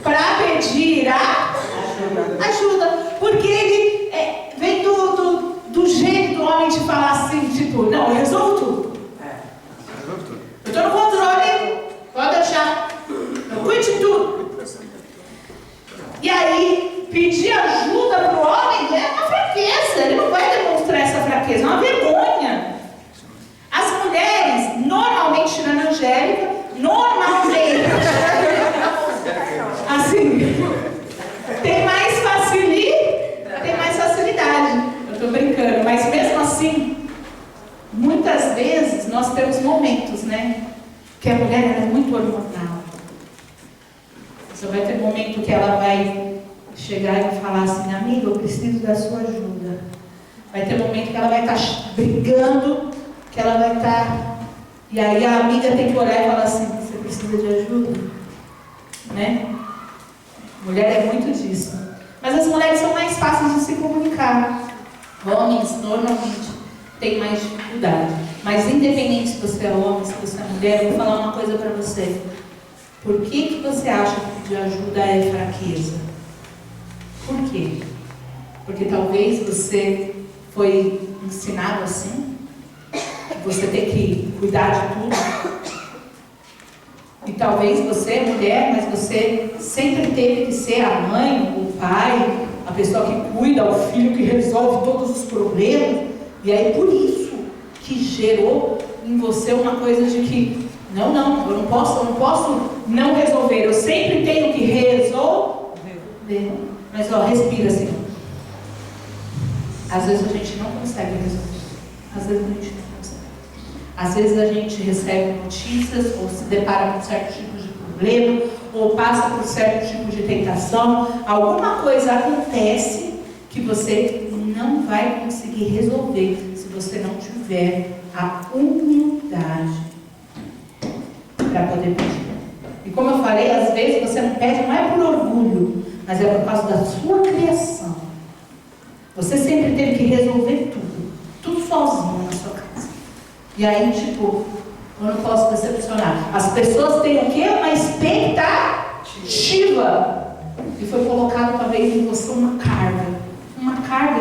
para pedir ajuda. Porque ele vem do jeito do homem de falar assim, tipo, não, eu resolvo tudo. Eu estou no controle, pode deixar. Eu cuido de tudo. E aí, pedir ajuda para o homem é uma fraqueza. Ele não vai demonstrar essa fraqueza, é uma vergonha. As mulheres, normalmente, tirando a Angélica, normalmente, assim, tem mais facilidade. Eu estou brincando, mas mesmo assim, muitas vezes nós temos momentos, né? Que a mulher é muito hormonal. Você vai ter um momento que ela vai chegar e vai falar assim, amiga, eu preciso da sua ajuda. Vai ter um momento que ela vai estar brigando, que ela vai estar... E aí a amiga tem que olhar e falar assim, você precisa de ajuda? Né? Mulher é muito disso. Mas as mulheres são mais fáceis de se comunicar. Homens, normalmente, têm mais dificuldade. Mas independente se você é homem, se você é mulher, eu vou falar uma coisa para você. Por que você acha que pedir ajuda é fraqueza? Por quê? Porque talvez você foi ensinado assim, que você tem que cuidar de tudo. E talvez você é mulher, mas você sempre teve que ser a mãe, o pai, a pessoa que cuida, o filho que resolve todos os problemas. E aí por isso que gerou em você uma coisa de que eu não posso não resolver, eu sempre tenho que resolver. Mas respira assim. Às vezes a gente não consegue resolver. Às vezes a gente não consegue. Às vezes a gente recebe notícias, ou se depara com certo tipo de problema, ou passa por certo tipo de tentação. Alguma coisa acontece que você não vai conseguir resolver se você não tiver a humildade para poder pedir. E como eu falei, às vezes você não pede, não é por orgulho, mas é por causa da sua criação. Você sempre teve que resolver tudo sozinho na sua casa. E aí, eu não posso decepcionar. As pessoas têm o quê? Uma expectativa. E foi colocado talvez em você uma carga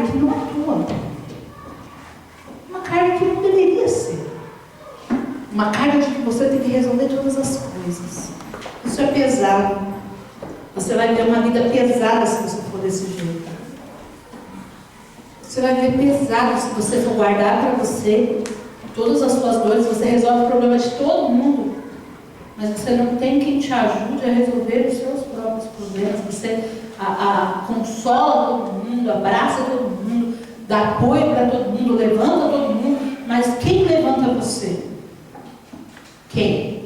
que não é tua. Uma carga que não deveria ser. Uma carga de que você tem que resolver todas as coisas. Isso é pesado. Você vai ter uma vida pesada se você for desse jeito. Você vai ver pesado se você for guardar para você todas as suas dores. Você resolve o problema de todo mundo, mas você não tem quem te ajude a resolver os seus próprios problemas. Você consola todo mundo, abraça todo mundo, dá apoio para todo mundo, levanta todo mundo, mas quem levanta você? Quem?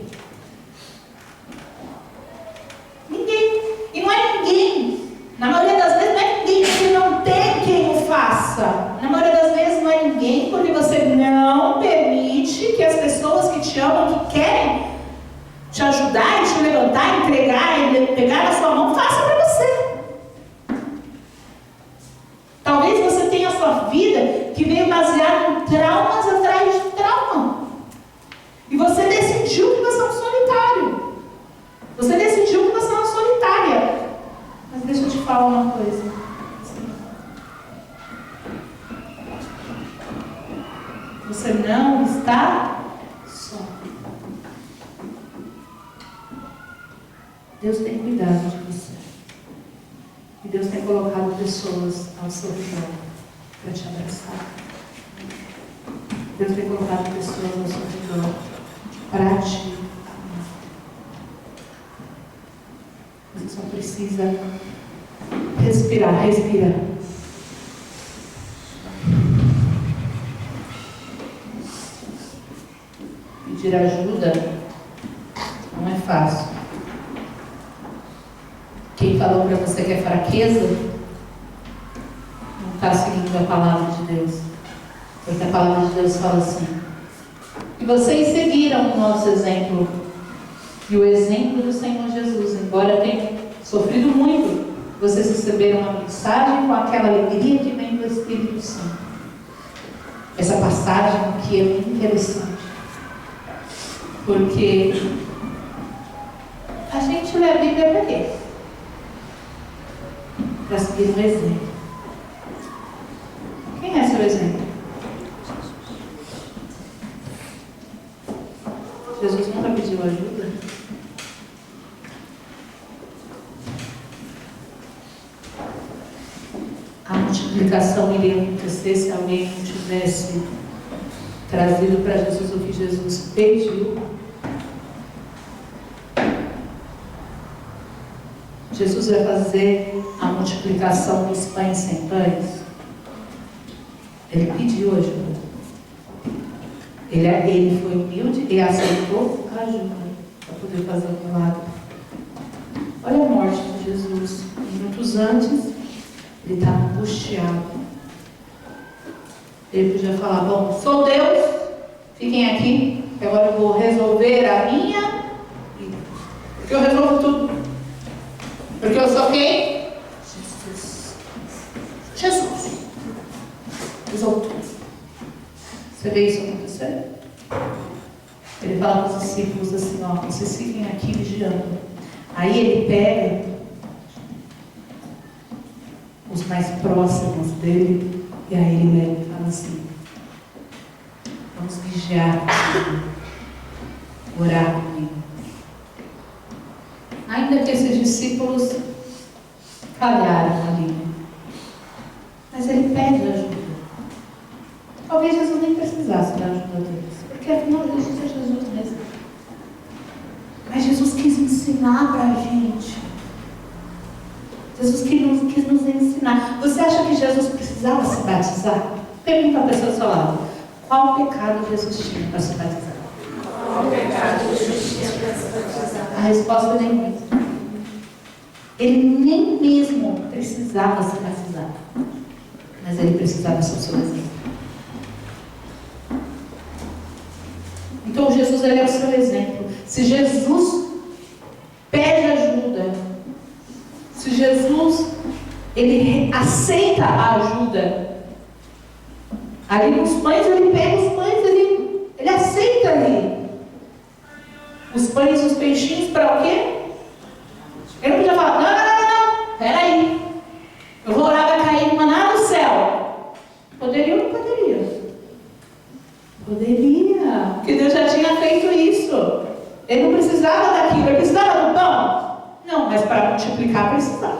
Ninguém. E não é ninguém. Na maioria das vezes não é ninguém, porque não tem quem o faça. Na maioria das vezes não é ninguém, porque você não permite que as pessoas que te amam, que querem te ajudar e te levantar, entregar e pegar na sua mão, façam para você. Talvez você tenha a sua vida que veio baseada em traumas atrás de trauma. E você decidiu que você é um solitário. Você decidiu que você é uma solitária. Mas deixa eu te falar uma coisa. Você não está só. Deus tem cuidado de você. E Deus tem colocado pessoas ao seu redor para te abraçar. Deus tem colocado pessoas ao seu redor para te amar. Você só precisa respirar, respira. Pedir ajuda não é fácil. Quem falou para você que é fraqueza não está seguindo a palavra de Deus. Porque a palavra de Deus fala assim: e vocês seguiram o nosso exemplo e o exemplo do Senhor Jesus, embora tenham sofrido muito, vocês receberam uma mensagem com aquela alegria que vem do Espírito Santo. Essa passagem aqui é muito interessante, porque a gente lê a Bíblia para quê? Para seguir um exemplo. Quem é seu exemplo? Jesus nunca pediu ajuda. A multiplicação iria acontecer se alguém não tivesse trazido para Jesus o que Jesus pediu. Jesus vai fazer a multiplicação dos pães sem pães. Ele pediu ajuda. Ele foi humilde e aceitou a ajuda para poder fazer o milagre. Olha a morte de Jesus. Minutos antes, ele estava angustiado. Ele podia falar: bom, sou Deus, fiquem aqui, que agora eu vou resolver a minha vida. Porque eu resolvo tudo. Porque eu sou quem? Jesus. Resolvo tudo. Você vê isso acontecer? Ele fala para os discípulos assim, ó, vocês fiquem aqui vigiando. Aí ele pega os mais próximos dele, e aí ele leva e fala assim, vamos vigiar comigo, orar comigo. Ainda que esses discípulos falharam ali, mas ele pede ajuda. Talvez Jesus nem precisasse da ajuda deles, porque afinal Jesus é Jesus mesmo. Mas Jesus quis ensinar para a gente. Jesus quis nos ensinar. Você acha que Jesus precisava se batizar? Pergunta a pessoa do seu lado. Qual pecado Jesus tinha para se batizar? Qual pecado Jesus tinha para se batizar? A resposta é nem. Ele nem mesmo precisava se batizar. Mas ele precisava ser o seu exemplo. Então Jesus ele é o seu exemplo. Se Jesus pede ajuda, se Jesus ele aceita a ajuda, ali nos pães ele pega os pães, ele aceita ali os pães e os peixinhos para o quê? Ele não podia falar, não, peraí, eu vou orar, vai cair maná do céu. Poderia ou não poderia? Poderia, porque Deus já tinha feito isso. Ele não precisava daquilo, ele precisava do pão? Não, mas para multiplicar precisava.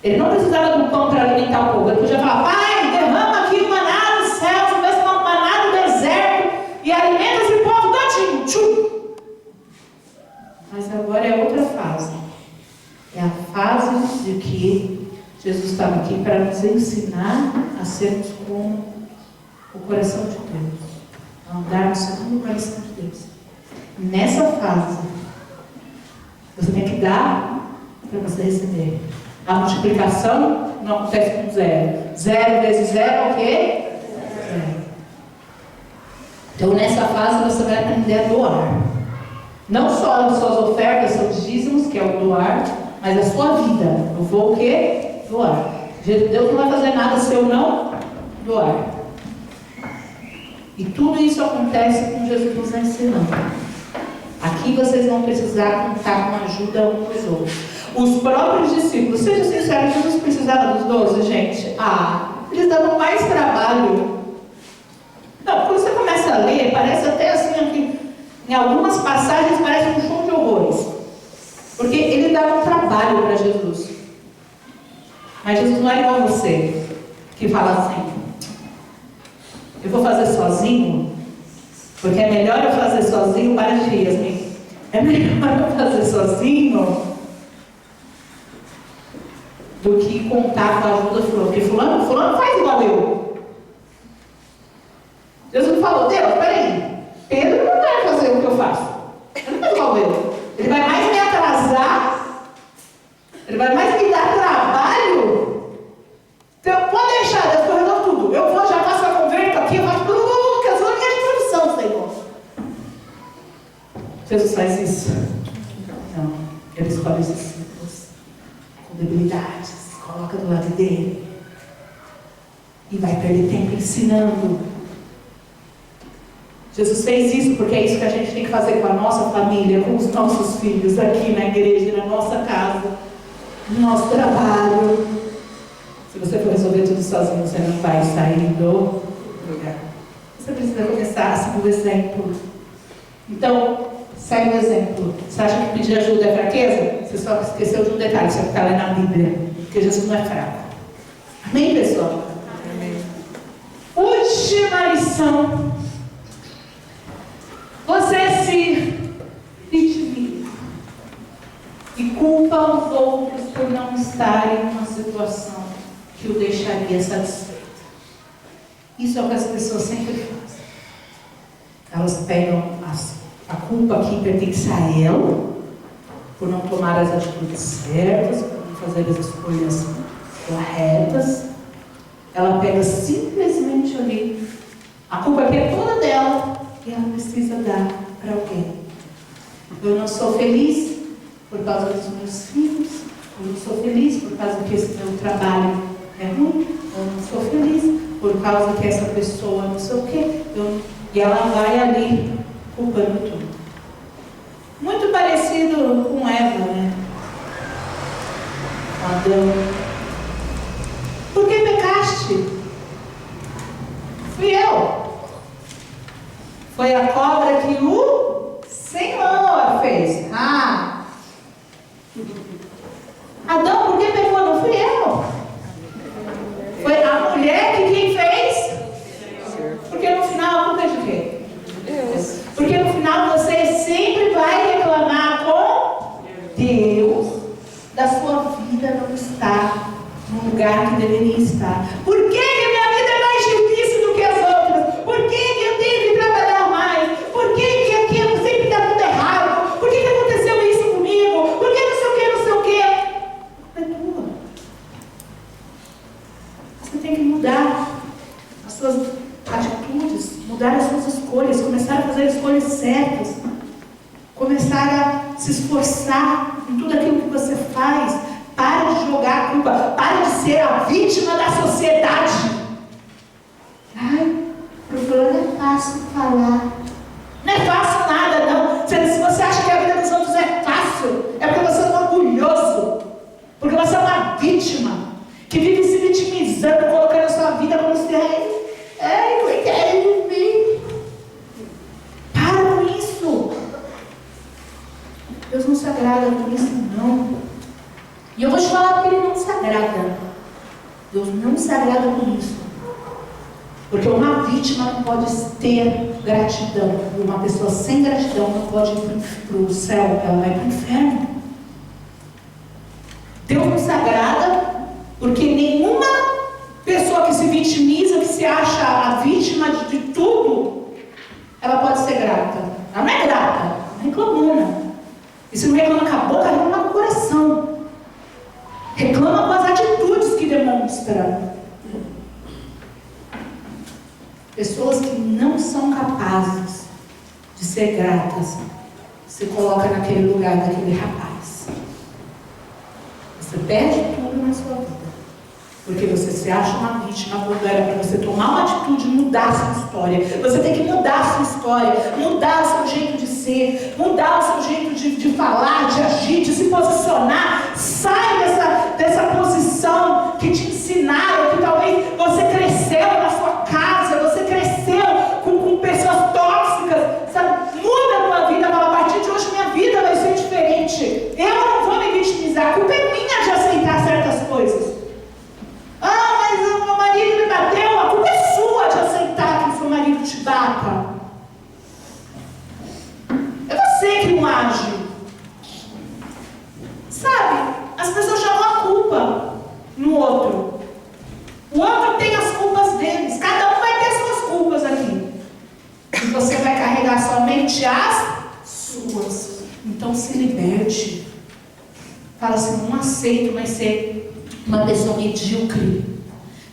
Ele não precisava do pão para alimentar o povo. Ele podia falar, pai, derrama aqui o maná do céu, se tivesse uma maná do deserto, e alimenta esse povo todinho. Tchum. Mas agora é outra fase. É a fase de que Jesus estava aqui para nos ensinar a sermos como o coração de Deus, a andarmos segundo o coração de Deus. Nessa fase, você tem que dar para você receber. A multiplicação não acontece com zero. 0 vezes 0 é o quê? 0. Então nessa fase você vai aprender a doar. Não só as suas ofertas, seus dízimos, que é o doar, mas a sua vida. Eu vou o quê? Doar. Deus não vai fazer nada se eu não doar. E tudo isso acontece com Jesus nos ensinando. Aqui vocês vão precisar contar com a ajuda uns dos outros. Os próprios discípulos, seja sincero, Jesus precisava dos 12, gente? Eles davam mais trabalho. Não, quando você começa a ler, parece até assim, aqui, em algumas passagens parece um show de horrores. Porque ele dava um trabalho para Jesus. Mas Jesus não é igual a você, que fala assim, eu vou fazer sozinho, porque é melhor eu fazer sozinho para dias, né? É melhor eu fazer sozinho do que contar com a ajuda de fulano. Porque fulano faz igual eu. Jesus falou, Deus, peraí, Pedro não vai fazer o que eu faço. Ele não faz igual eu. Ele vai mais me atrasar, ele vai mais me dar trabalho. Então, pode deixar, Deus, que eu resolvo tudo. Eu vou, já faço a converta aqui, eu faço tudo, que eu sou a minha disposição, Senhor. Jesus faz isso? Não. Ele escolhe os discípulos com debilidades, coloca do lado dele e vai perder tempo ensinando. Jesus fez isso porque é isso que a gente tem que fazer com a nossa família, com os nossos filhos, aqui na igreja, na nossa casa, no nosso trabalho. Se você for resolver tudo sozinho, você não vai sair do lugar. Você precisa começar a seguir o exemplo. Então, segue o exemplo. Você acha que pedir ajuda é fraqueza? Você só esqueceu de um detalhe, você está lá na Bíblia. Porque Jesus não é fraco. Amém, pessoal? Amém. Última lição. Você se vitimiza e culpa os outros por não estarem em uma situação que o deixaria satisfeito. Isso é o que as pessoas sempre fazem. Elas pegam a culpa que pertence a ela, por não tomar as atitudes certas, por não fazer as escolhas corretas. Ela pega simplesmente ali, a culpa que é toda dela, e ela precisa dar para alguém. Eu não sou feliz por causa dos meus filhos, eu não sou feliz por causa que esse meu trabalho é ruim, eu não sou feliz por causa que essa pessoa não sei o quê. E ela vai ali culpando tudo. Muito parecido com Eva, né? Adão. Por que pecaste? Fui eu. Foi a cobra que o Senhor fez. Adão, por que pecou? Não fui eu. Foi a mulher que quem fez? Porque no final a culpa é de quê? Deus. Porque no final você sempre vai reclamar com Deus da sua vida não estar no lugar que deveria estar. Por que que minha vida é mais difícil do que as outras? Por que que eu tenho que trabalhar mais? Por que que aquilo sempre está tudo errado? Por que que aconteceu isso comigo? Por que não sei o que, não sei o que? É tua. Você tem que mudar as suas atitudes, mudar as suas escolhas, começar a fazer escolhas certas, começar a se esforçar em tudo aquilo que você faz. Para de jogar a culpa, para de ser a vítima da sociedade. Ai, pro fulano é fácil falar. Não é fácil nada, não. Se você acha que a vida dos outros é fácil, é porque você é um orgulhoso, porque você é uma vítima, que vive se vitimizando, colocando a sua vida como se coitado de mim. Para com isso. Deus não se agrada com isso, não. E eu vou te falar porque Ele não se agrada. Deus não se agrada com isso. Porque uma vítima não pode ter gratidão. E uma pessoa sem gratidão não pode ir para o céu, ela vai para o inferno. Deus não se agrada porque nenhuma pessoa que se vitimiza, que se acha a vítima de tudo, ela pode ser grata. Ela não é grata, ela é reclamona. E se não reclama com a boca, reclama com o coração. Reclama com as atitudes que demonstra. Pessoas que não são capazes de ser gratas, se coloca naquele lugar daquele rapaz. Você perde tudo na sua vida. Porque você se acha uma vítima, quando era para você tomar uma atitude e mudar a sua história. Você tem que mudar a sua história, mudar o seu jeito de ser, mudar o seu jeito de falar, de agir, de se posicionar. Sai dessa posição que te ensinaram, que talvez você cresceu na sua casa, você cresceu com pessoas tóxicas, sabe? Muda a tua vida, fala, a partir de hoje minha vida vai ser diferente. Eu não vou me vitimizar, a culpa é minha de aceitar certas coisas. Mas o meu marido me bateu, a culpa é sua de aceitar que o seu marido te bata. É você que não age. Sabe, as pessoas chamam a culpa no outro. O outro tem as culpas deles. Cada um vai ter suas culpas aqui. E você vai carregar somente as suas. Então se liberte. Fala assim, não aceito mais ser uma pessoa medíocre.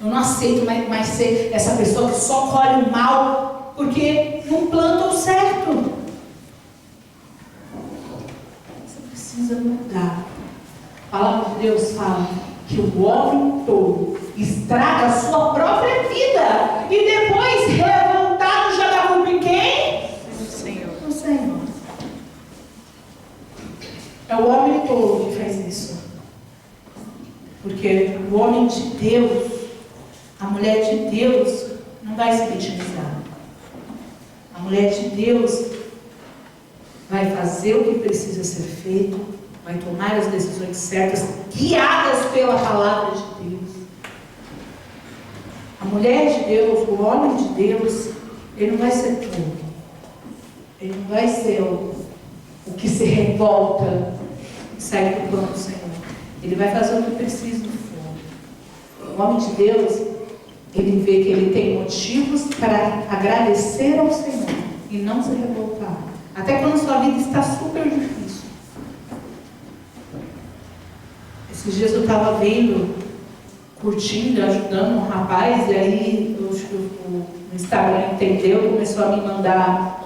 Eu não aceito mais ser essa pessoa que só colhe o mal porque não planta o certo. Você precisa mudar. A palavra de Deus fala que o homem tolo estraga a sua própria vida e depois revoltado joga a culpa em quem? No Senhor. No Senhor. É o homem tolo que faz isso. Porque o homem de Deus, a mulher de Deus, não vai se vitimizar. A mulher de Deus vai fazer o que precisa ser feito, vai tomar as decisões certas, guiadas pela palavra de Deus. A mulher de Deus, o homem de Deus, ele não vai ser tolo. Ele não vai ser o que se revolta e sai do plano do Senhor. Ele vai fazer o que precisa no fundo. O homem de Deus, ele vê que ele tem motivos para agradecer ao Senhor e não se revoltar. Até quando sua vida está super difícil. Esses dias eu estava vendo, curtindo, ajudando um rapaz, e aí o Instagram entendeu, começou a me mandar.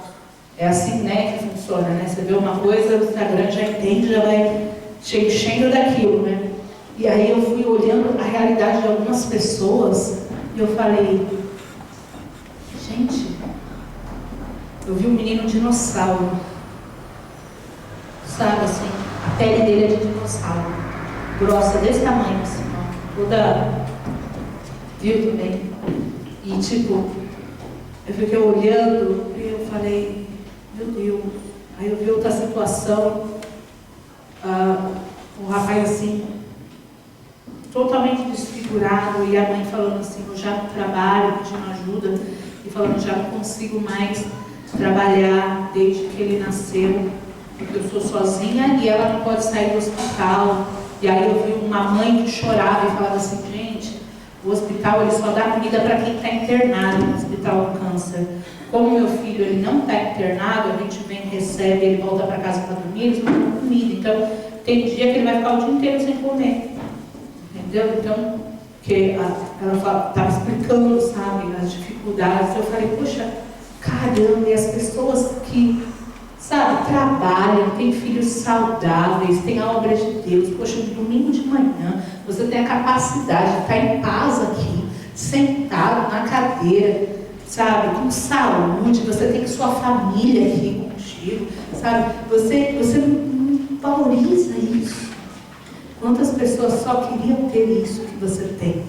É assim, né, que funciona, né? Você vê uma coisa, o Instagram já entende, já vai te enchendo daquilo, né? E aí eu fui olhando a realidade de algumas pessoas e eu falei, gente, eu vi um menino dinossauro. Sabe assim, a pele dele é de dinossauro. Grossa, desse tamanho, assim, ó. Toda... Viu também? E tipo, eu fiquei olhando e eu falei, meu Deus. Aí eu vi outra situação, um rapaz assim, totalmente desfigurado, e a mãe falando assim, eu já não trabalho, pedindo ajuda, e falando, já não consigo mais trabalhar desde que ele nasceu, porque eu sou sozinha e ela não pode sair do hospital. E aí eu vi uma mãe que chorava e falava assim, gente, o hospital ele só dá comida para quem está internado no hospital do câncer. Como meu filho ele não está internado, a gente vem, recebe, ele volta para casa para dormir, eles não dão comida. Então, tem dia que ele vai ficar o dia inteiro sem comer. Entendeu? Então, que ela estava explicando, sabe, as dificuldades. Eu falei, poxa, caramba, e as pessoas que, sabe, trabalham, têm filhos saudáveis, têm a obra de Deus. Poxa, um domingo de manhã, você tem a capacidade de estar em paz aqui, sentado na cadeira, sabe, com saúde, você tem sua família aqui contigo, sabe, você não valoriza isso. Quantas pessoas só queriam ter isso que você tem?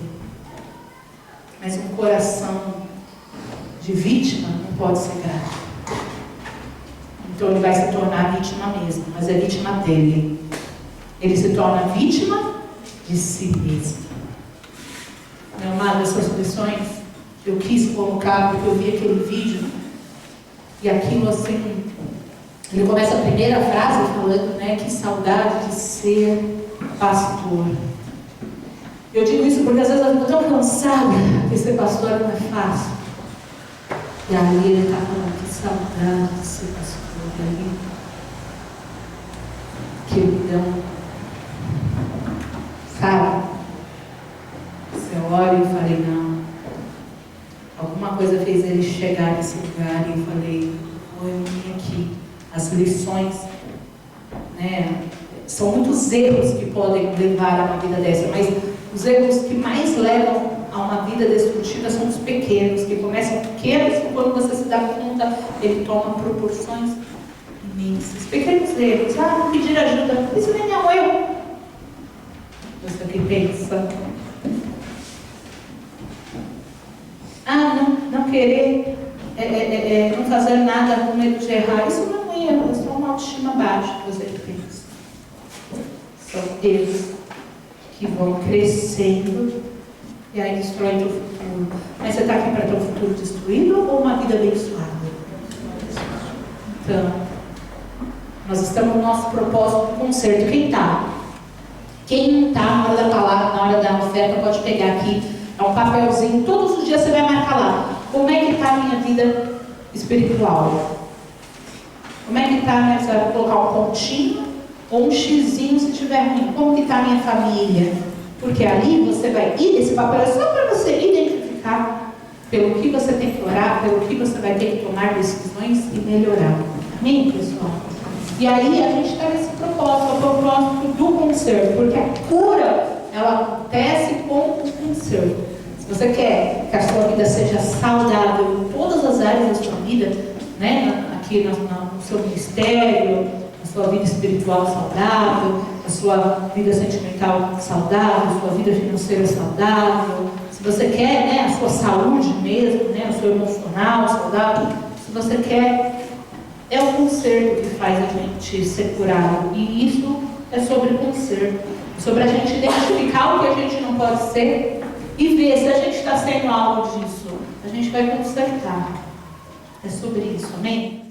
Mas um coração de vítima não pode ser grato. Então ele vai se tornar vítima mesmo, mas é vítima dele. Ele se torna vítima de si mesmo. Meu amado, essas lições eu quis colocar porque eu vi aquele vídeo e aquilo assim, ele começa a primeira frase falando, né, que saudade de ser pastor. Eu digo isso porque às vezes eu estou tão cansada que ser pastor não é fácil. E aí ele está falando, que saudade de ser pastor. E aí, queridão, sabe? Você olha e eu falei, não. Alguma coisa fez ele chegar nesse lugar e eu falei, eu vim aqui. As lições, né? São muitos erros que podem levar a uma vida dessa, mas os erros que mais levam a uma vida destrutiva são os pequenos, que começam pequenos e quando você se dá conta, ele toma proporções imensas. Pequenos erros, não pedir ajuda, isso nem é um erro. Você que pensa, não querer, não fazer nada com medo de errar, isso não é erro, é só uma autoestima baixa que você pensa. São erros que vão crescendo e aí destroem o futuro. Mas você está aqui para ter um futuro destruído ou uma vida abençoada? Então, nós estamos no nosso propósito do concerto. Quem está? Quem não está na hora da palavra, na hora da oferta, pode pegar aqui. É um papelzinho. Todos os dias você vai marcar lá. Como é que está a minha vida espiritual? Como é que está, né? Você vai colocar um pontinho ou um xizinho se tiver ruim. Como que está a minha família? Porque ali você vai ir, esse papel é só para você identificar pelo que você tem que orar, pelo que você vai ter que tomar decisões e melhorar. Amém, pessoal? E aí a gente está nesse propósito, o propósito do conserto, porque a cura, ela acontece com o conserto. Se você quer que a sua vida seja saudável em todas as áreas da sua vida, né? Aqui no seu ministério, a sua vida espiritual saudável, a sua vida sentimental saudável, a sua vida financeira saudável, se você quer, né, a sua saúde mesmo, né, o seu emocional saudável, se você quer, é o conserto que faz a gente ser curado. E isso é sobre conserto, é sobre a gente identificar o que a gente não pode ser e ver se a gente está sendo algo disso. A gente vai consertar. É sobre isso, amém?